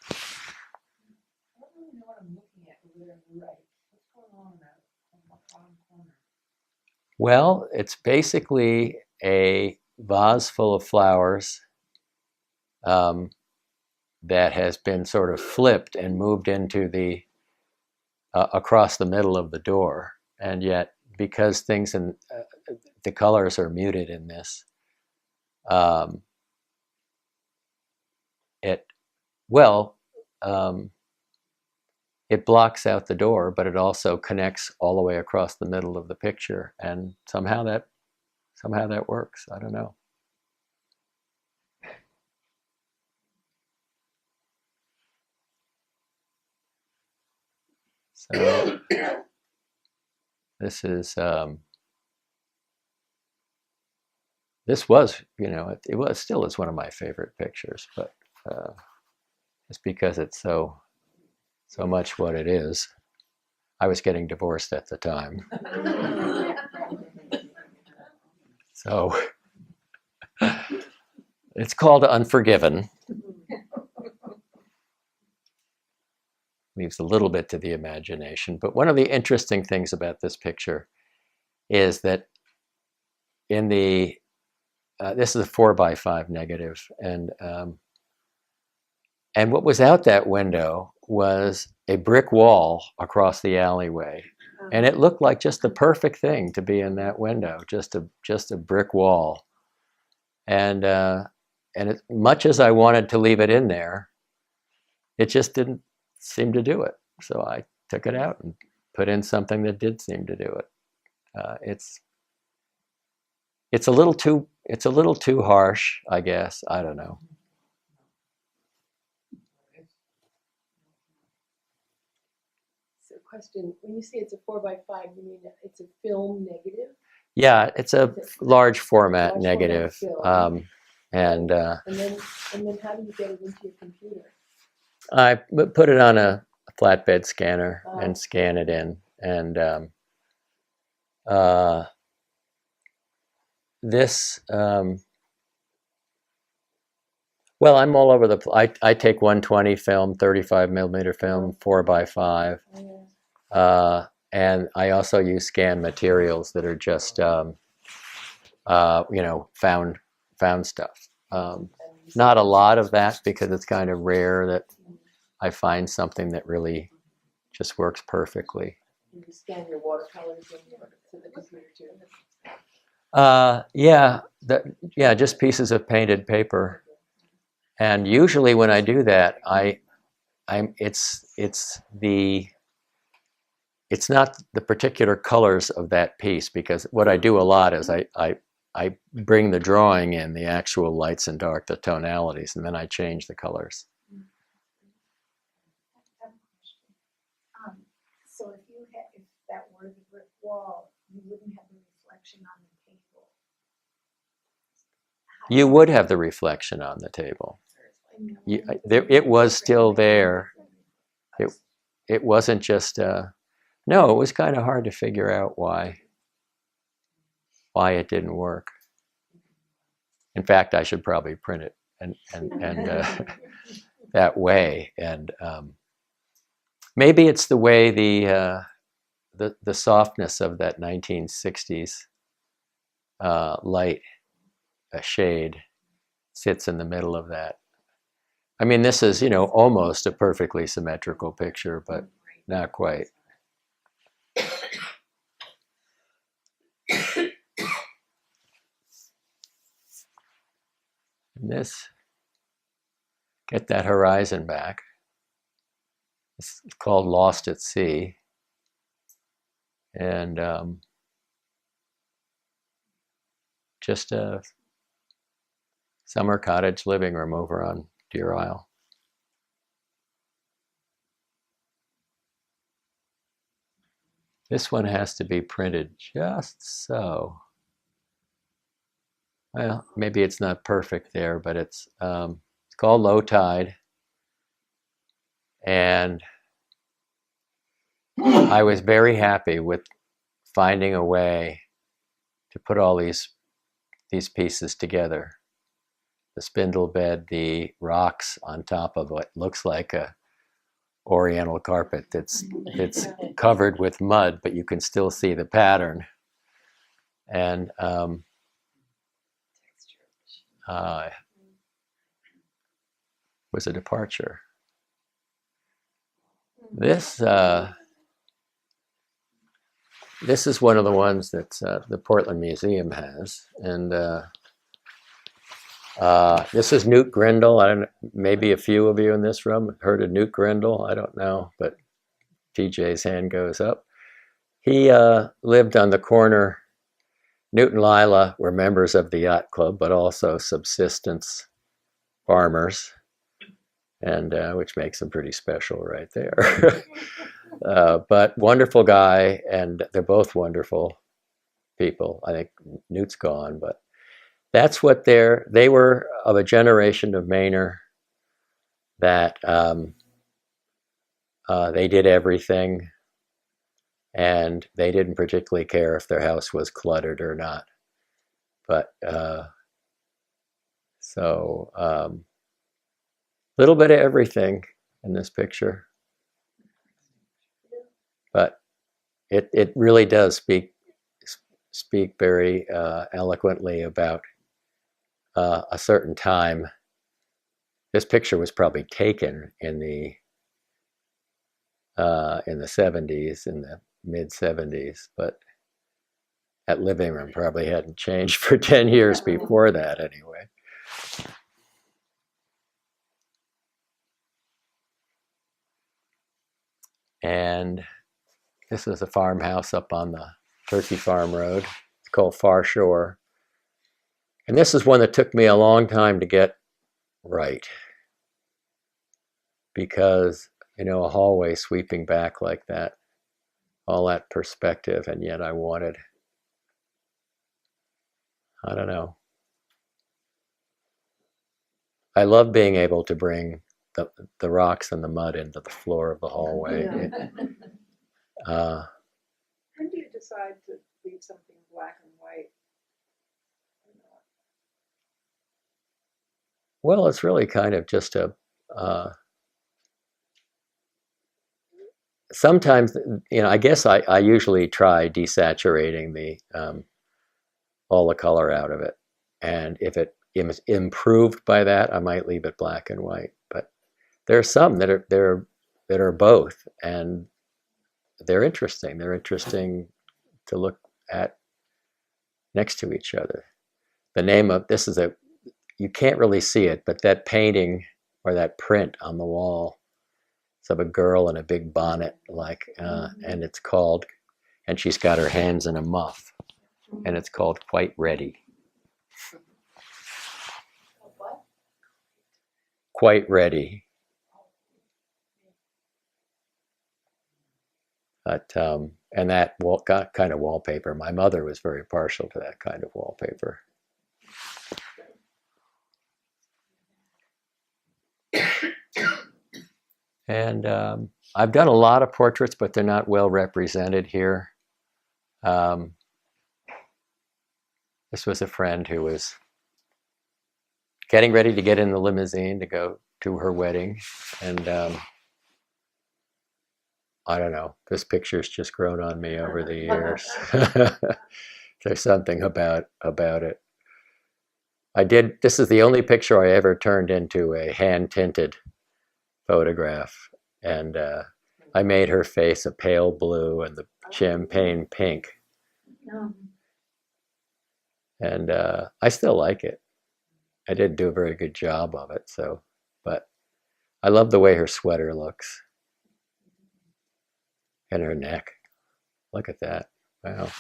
I don't really know what I'm looking at over there on the right. What's going on in that bottom corner? Well, it's basically a vase full of flowers that has been sort of flipped and moved into the across the middle of the door, and yet because things in the colors are muted in this, it blocks out the door, but it also connects all the way across the middle of the picture, and somehow that works. I don't know. So this is this was, it was still is one of my favorite pictures, but it's because it's so much what it is. I was getting divorced at the time, so it's called Unforgiven. Leaves a little bit to the imagination, but one of the interesting things about this picture is that in the this is a 4x5 negative, and what was out that window was a brick wall across the alleyway, and it looked like just the perfect thing to be in that window, just a brick wall, and as much as I wanted to leave it in there, it just didn't seem to do it. So I took it out and put in something that did seem to do it. It's a little too harsh, I guess. I don't know. So question, when you say it's a 4x5, you mean it's a film negative? Yeah, it's a large format Large negative. format film. And then how do you get it into your computer? I put it on a flatbed scanner and scan it in. And this, Well, I'm all over the I take 120 film, 35 millimeter film, 4x5. And I also use scanned materials that are just, found stuff. Not a lot of that because it's kind of rare that I find something that really just works perfectly. You scan your watercolors to the computer too? Yeah, just pieces of painted paper. And usually when I do that, it's not the particular colors of that piece, because what I do a lot is I bring the drawing in, the actual lights and dark, the tonalities, and then I change the colors. So if that were the brick wall, you wouldn't have the reflection on the table. You would have the reflection on the table. It was still there. It wasn't just, no, it was kind of hard to figure out why it didn't work. In fact, I should probably print it and that way. And maybe it's the way the softness of that 1960s light, a shade, sits in the middle of that. I mean, this is, almost a perfectly symmetrical picture, but not quite. And this, get that horizon back. It's called Lost at Sea. And just a summer cottage living room over on Deer Isle. This one has to be printed just so. Well, maybe it's not perfect there, but it's called Low Tide. And I was very happy with finding a way to put all these pieces together. The spindle bed, the rocks on top of what looks like a oriental carpet that's covered with mud, but you can still see the pattern. And was a departure. This is one of the ones that the Portland Museum has, and this is Newt Grindle. I don't know, maybe a few of you in this room have heard of Newt Grindle. I don't know, but TJ's hand goes up. He lived on the corner. Newt and Lila were members of the yacht club, but also subsistence farmers, and which makes them pretty special right there. But wonderful guy, and they're both wonderful people. I think Newt's gone, but that's what they were of a generation of Mainer that they did everything, and they didn't particularly care if their house was cluttered or not. But little bit of everything in this picture. But it really does speak very eloquently about a certain time. This picture was probably taken in the 70s, in the mid 70s, but that living room probably hadn't changed for 10 years before that anyway. And this is a farmhouse up on the Turkey Farm Road. It's called Far Shore. And this is one that took me a long time to get right, because, a hallway sweeping back like that, all that perspective, and yet I don't know. I love being able to bring the rocks and the mud into the floor of the hallway. Yeah. When do you decide to leave something black and white? Well, it's really kind of just a, sometimes, I guess I usually try desaturating all the color out of it. And if it is improved by that, I might leave it black and white. But there are some that are both, and they're interesting. They're interesting to look at next to each other. The name of this is you can't really see it, but that painting or that print on the wall, it's of a girl in a big bonnet, and it's called, and she's got her hands in a muff, and it's called Quite Ready. What? Quite Ready. But, and that kind of wallpaper, my mother was very partial to that kind of wallpaper. And I've done a lot of portraits, but they're not well represented here. This was a friend who was getting ready to get in the limousine to go to her wedding. And I don't know, this picture's just grown on me over the years. There's something about it. This is the only picture I ever turned into a hand-tinted photograph. And I made her face a pale blue and the champagne pink. And I still like it. I didn't do a very good job of it, but I love the way her sweater looks. And her neck. Look at that. Wow.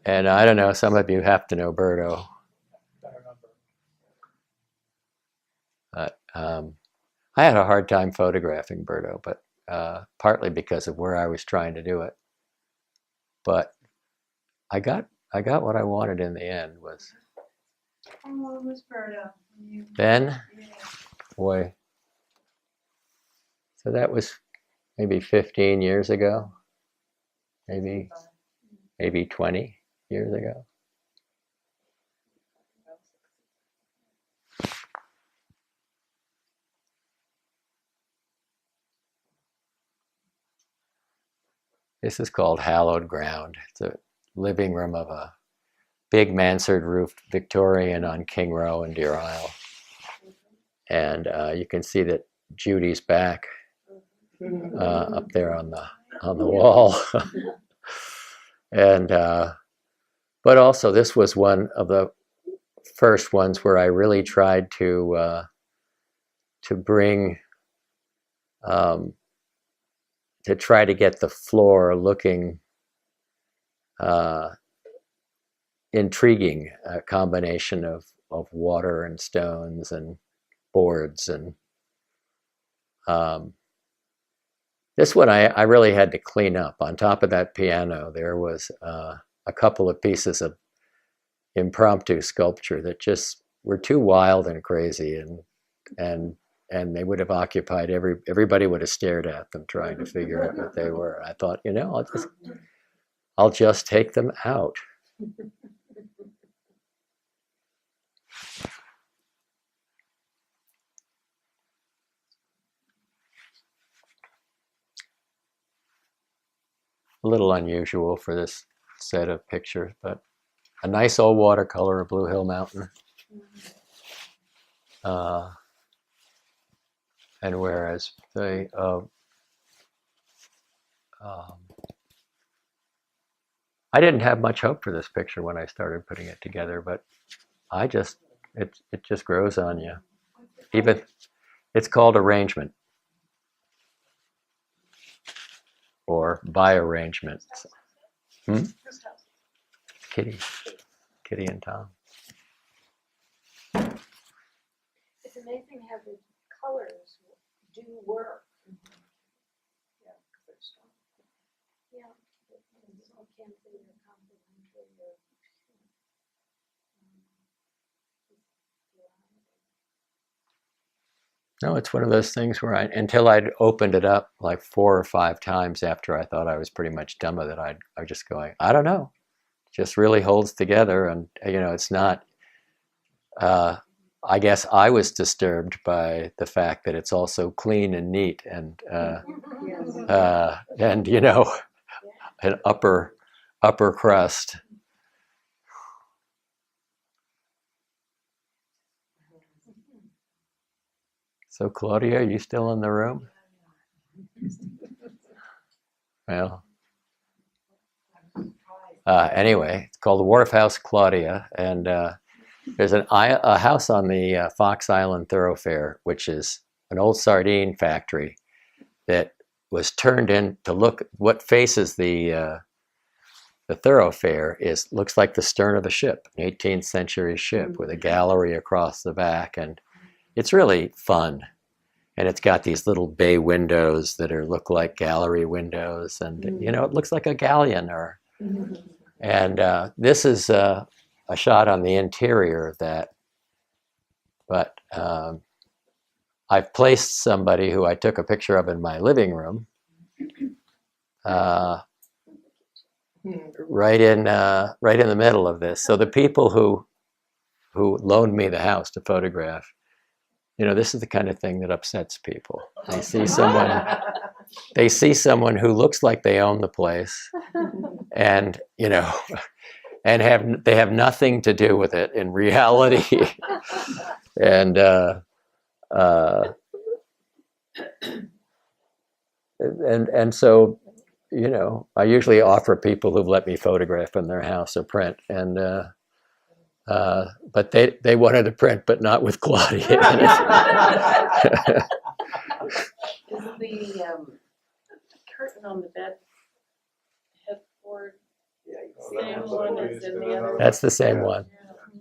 And I don't know, some of you have to know Berto. But I had a hard time photographing Berto, but partly because of where I was trying to do it. But I got what I wanted in the end. Was Oh, it was Berto. Ben? Boy. So that was maybe 15 years ago, maybe 20 years ago. This is called Hallowed Ground. It's a living room of a big mansard roofed Victorian on King Row in Deer Isle. And you can see that Judy's back up there on the wall. And but also this was one of the first ones where I really tried to bring to try to get the floor looking intriguing, a combination of water and stones and boards. And this one I really had to clean up. On top of that piano, there was a couple of pieces of impromptu sculpture that just were too wild and crazy, and they would have occupied everybody would have stared at them trying to figure out what they were. I thought, I'll just take them out. A little unusual for this set of pictures, but a nice old watercolor of Blue Hill Mountain. And whereas I didn't have much hope for this picture when I started putting it together, but it just grows on you. Even it's called arrangement or by arrangement. Kitty and Tom. It's amazing how the colors do work. Yeah, I can't say they're complementary or. No, it's one of those things where until I'd opened it up like 4 or 5 times after I thought I was pretty much done with it, I was just going, I don't know, just really holds together. And it's not. I guess I was disturbed by the fact that it's also clean and neat and an upper crust. So Claudia, are you still in the room? Well, anyway, it's called the Wharf House Claudia, and there's a house on the Fox Island thoroughfare, which is an old sardine factory that was turned in to look. What faces the thoroughfare looks like the stern of a ship, an 18th century ship with a gallery across the back, and it's really fun. And it's got these little bay windows that look like gallery windows, and it looks like a galleon. And this is a shot on the interior of that. But I've placed somebody who I took a picture of in my living room, right in the middle of this. So the people who loaned me the house to photograph, this is the kind of thing that upsets people. They see someone who looks like they own the place, and and they have nothing to do with it in reality. And so I usually offer people who've let me photograph in their house a print, and but they wanted a print, but not with Claudia. Is the curtain on the bed headboard same one as in the other? That's the same one.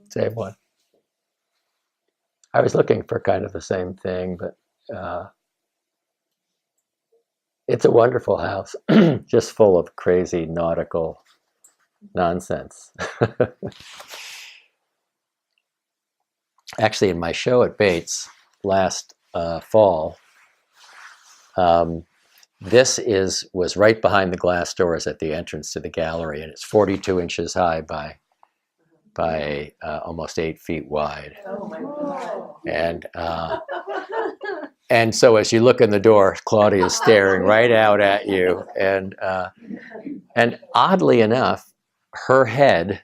Same one. I was looking for kind of the same thing, but it's a wonderful house, just full of crazy nautical nonsense. Actually, in my show at Bates last fall, this was right behind the glass doors at the entrance to the gallery, and it's 42 inches high by almost 8 feet wide. Oh my God. And so as you look in the door, Claudia is staring right out at you, and oddly enough, her head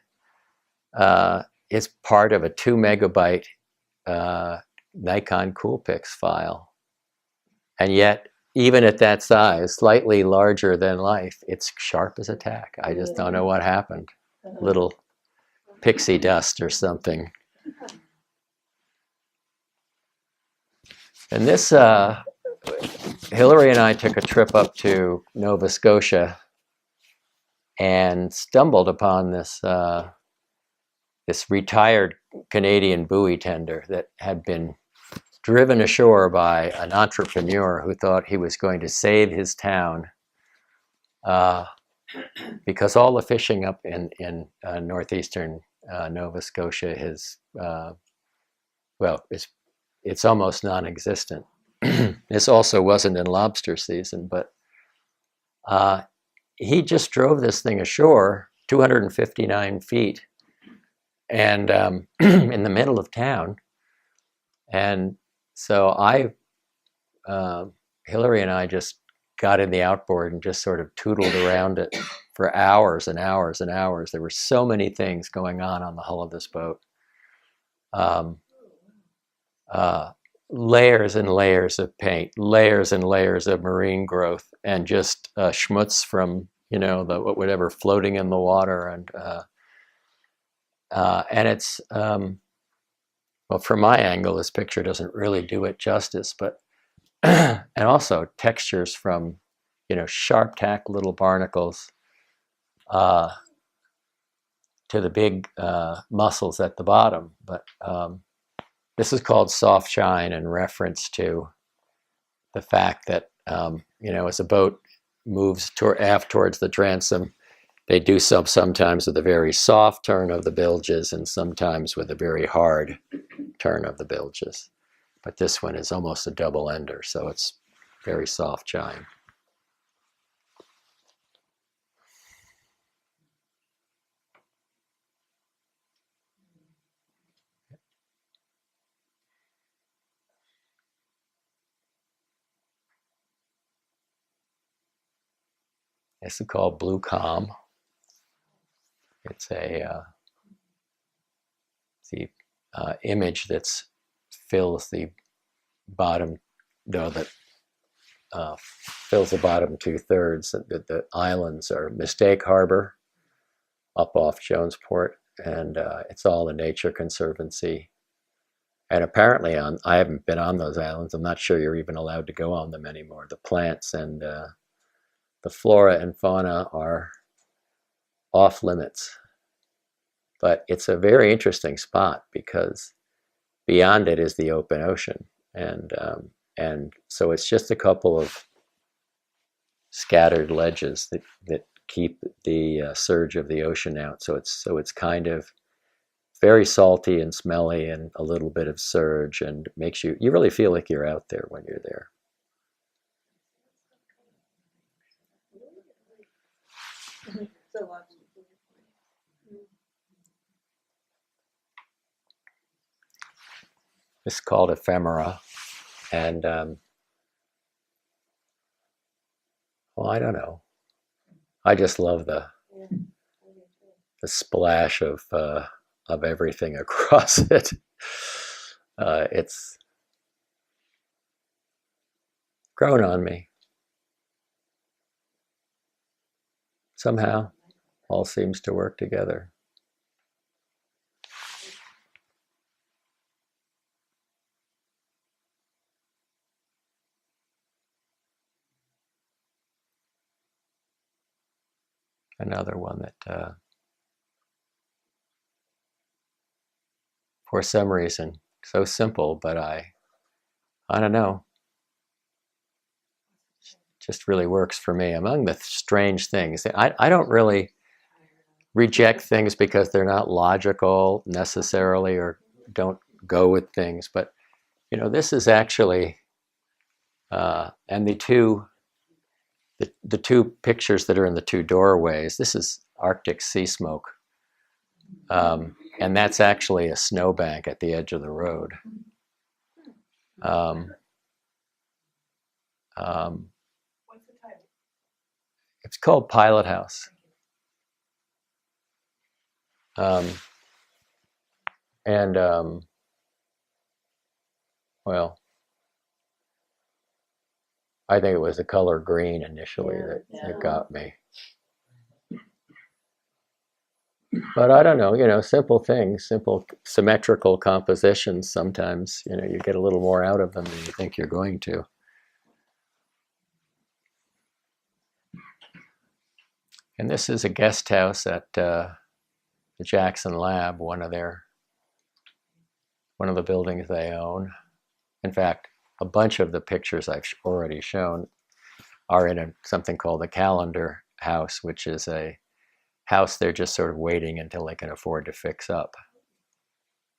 is part of a 2 megabyte Nikon Coolpix file, and yet even at that size, slightly larger than life, it's sharp as a tack. I just don't know what happened. Little pixie dust or something. And this, Hillary and I took a trip up to Nova Scotia and stumbled upon this retired Canadian buoy tender that had been driven ashore by an entrepreneur who thought he was going to save his town because all the fishing up in northeastern Nova Scotia is, it's almost non-existent. This also wasn't in lobster season, but he just drove this thing ashore 259 feet and in the middle of town. And so Hillary and I just got in the outboard and just sort of tootled around it for hours and hours and hours. There were so many things going on the hull of this boat. Layers and layers of paint, layers and layers of marine growth, and just schmutz from whatever floating in the water, and it's well, from my angle, this picture doesn't really do it justice, but and also textures from sharp tack little barnacles to the big mussels at the bottom, but. This is called soft shine in reference to the fact that, as a boat moves aft towards the transom, they do so sometimes with a very soft turn of the bilges and sometimes with a very hard turn of the bilges. But this one is almost a double ender, so it's very soft shine. This is called Blue Calm. It's the image that fills the bottom, no, that fills the bottom 2/3. The islands are Mistake Harbor up off Jonesport, and it's all a nature conservancy. And apparently, I haven't been on those islands. I'm not sure you're even allowed to go on them anymore. The plants and the flora and fauna are off limits. But it's a very interesting spot because beyond it is the open ocean, and so it's just a couple of scattered ledges that keep the surge of the ocean out. So it's kind of very salty and smelly and a little bit of surge, and makes you really feel like you're out there when you're there. So lots of It's called Ephemera, and well, I don't know. I just love the splash of everything across it. It's grown on me. Somehow, all seems to work together. Another one that, for some reason, so simple, but I don't know, just really works for me. Among the strange things, I don't really reject things because they're not logical necessarily, or don't go with things, but this is actually, and the two pictures that are in the two doorways, this is Arctic sea smoke, and that's actually a snowbank at the edge of the road. What's the title? It's called Pilot House. Well, I think it was the color green initially that got me. But I don't know, simple things, simple symmetrical compositions, sometimes, you get a little more out of them than you think you're going to. And this is a guest house at the Jackson Lab, one of the buildings they own. In fact, a bunch of the pictures I've already shown are in something called the Calendar House, which is a house they're just sort of waiting until they can afford to fix up.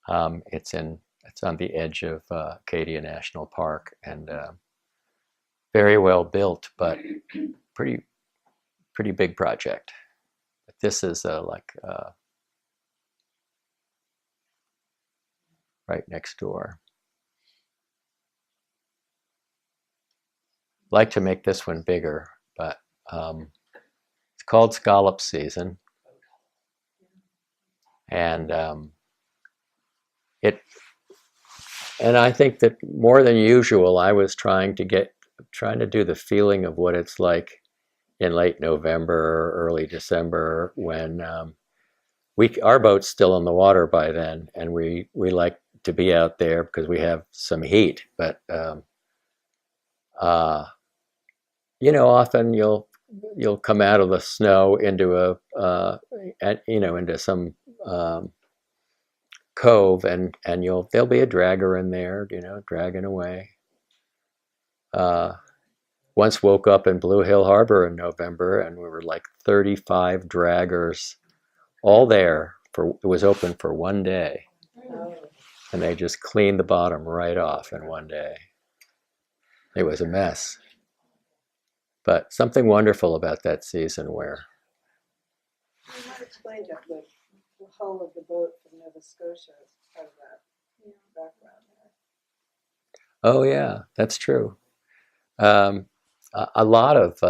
It's on the edge of Acadia National Park, and very well built, but pretty big project. But this is right next door. I'd like to make this one bigger, but it's called Scallop Season, and I think that more than usual, I was trying to do the feeling of what it's like in late November or early December, when our boat's still in the water by then, and we like to be out there because we have some heat. But often you'll come out of the snow into into some cove, and there'll be a dragger in there, dragging away. Once woke up in Blue Hill Harbor in November, and we were like 35 draggers, all there. It was open for one day, and they just cleaned the bottom right off in one day. It was a mess, but something wonderful about that season where. You might explain, Jeff, the hull of the boat from Nova Scotia as part of that background there. Oh yeah, that's true. A lot of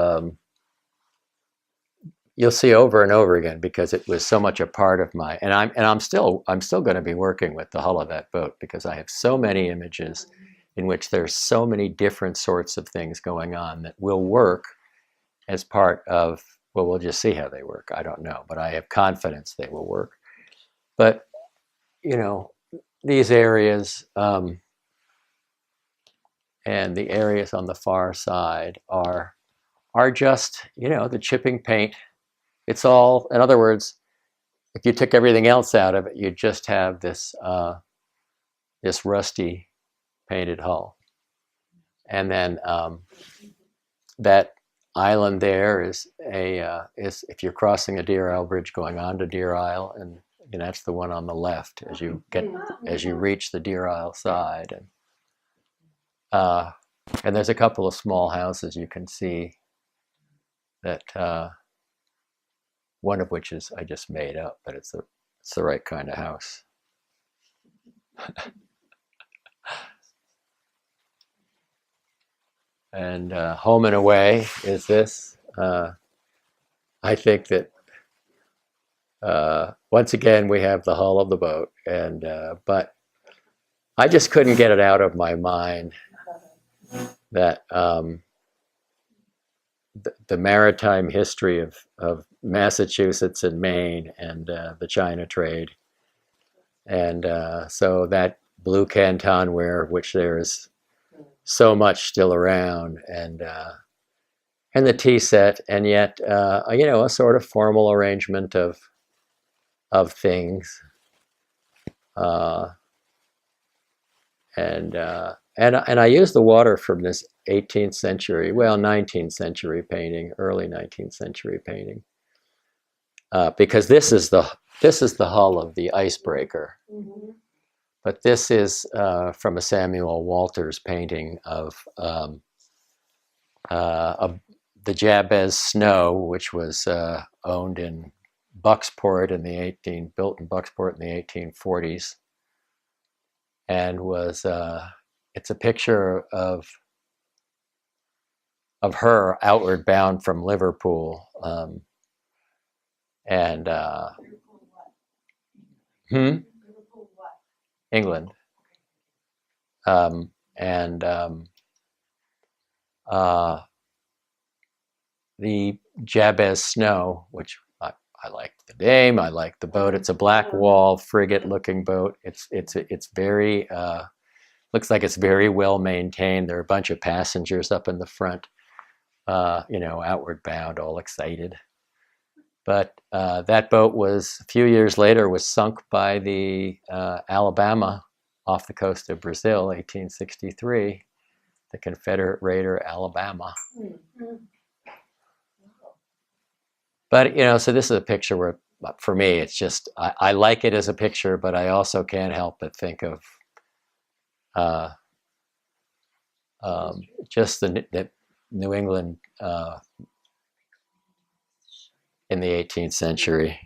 you'll see over and over again, because it was so much a part of my, and I'm still going to be working with the hull of that boat, because I have so many images in which there's so many different sorts of things going on that will work as part of, well, we'll just see how they work. I don't know, but I have confidence they will work. But, you know, these areas and the areas on the far side are just, you know, the chipping paint. It's all, in other words, if you took everything else out of it, you'd just have this this rusty painted hull. And then that island there is if you're crossing a Deer Isle Bridge going on to Deer Isle, and that's the one on the left as you reach the Deer Isle side, and there's a couple of small houses you can see that one of which is I just made up, but it's the right kind of house. And Home and Away is this. I think that once again we have the hull of the boat, and but I just couldn't get it out of my mind that the maritime history of Massachusetts and Maine and the China trade, and so that blue cantonware, which there is so much still around, and the tea set, and yet you know, a sort of formal arrangement of things, and I use the water from this 18th century, well, 19th century painting, early 19th century painting, because this is the hull of the icebreaker. Mhm. But this is from a Samuel Walters painting of the Jabez Snow, which was owned in Bucksport built in Bucksport in the 1840s, and was it's a picture of her outward bound from Liverpool, and Liverpool what? England, and the Jabez Snow, which I like the name, I like the boat. It's a black wall frigate-looking boat. It's very looks like it's very well maintained. There are a bunch of passengers up in the front, you know, outward bound, all excited. But that boat was a few years later was sunk by the Alabama off the coast of Brazil, 1863. The Confederate raider Alabama. But, you know, so this is a picture where, for me, it's just, I like it as a picture, but I also can't help but think of just the New England in the 18th century.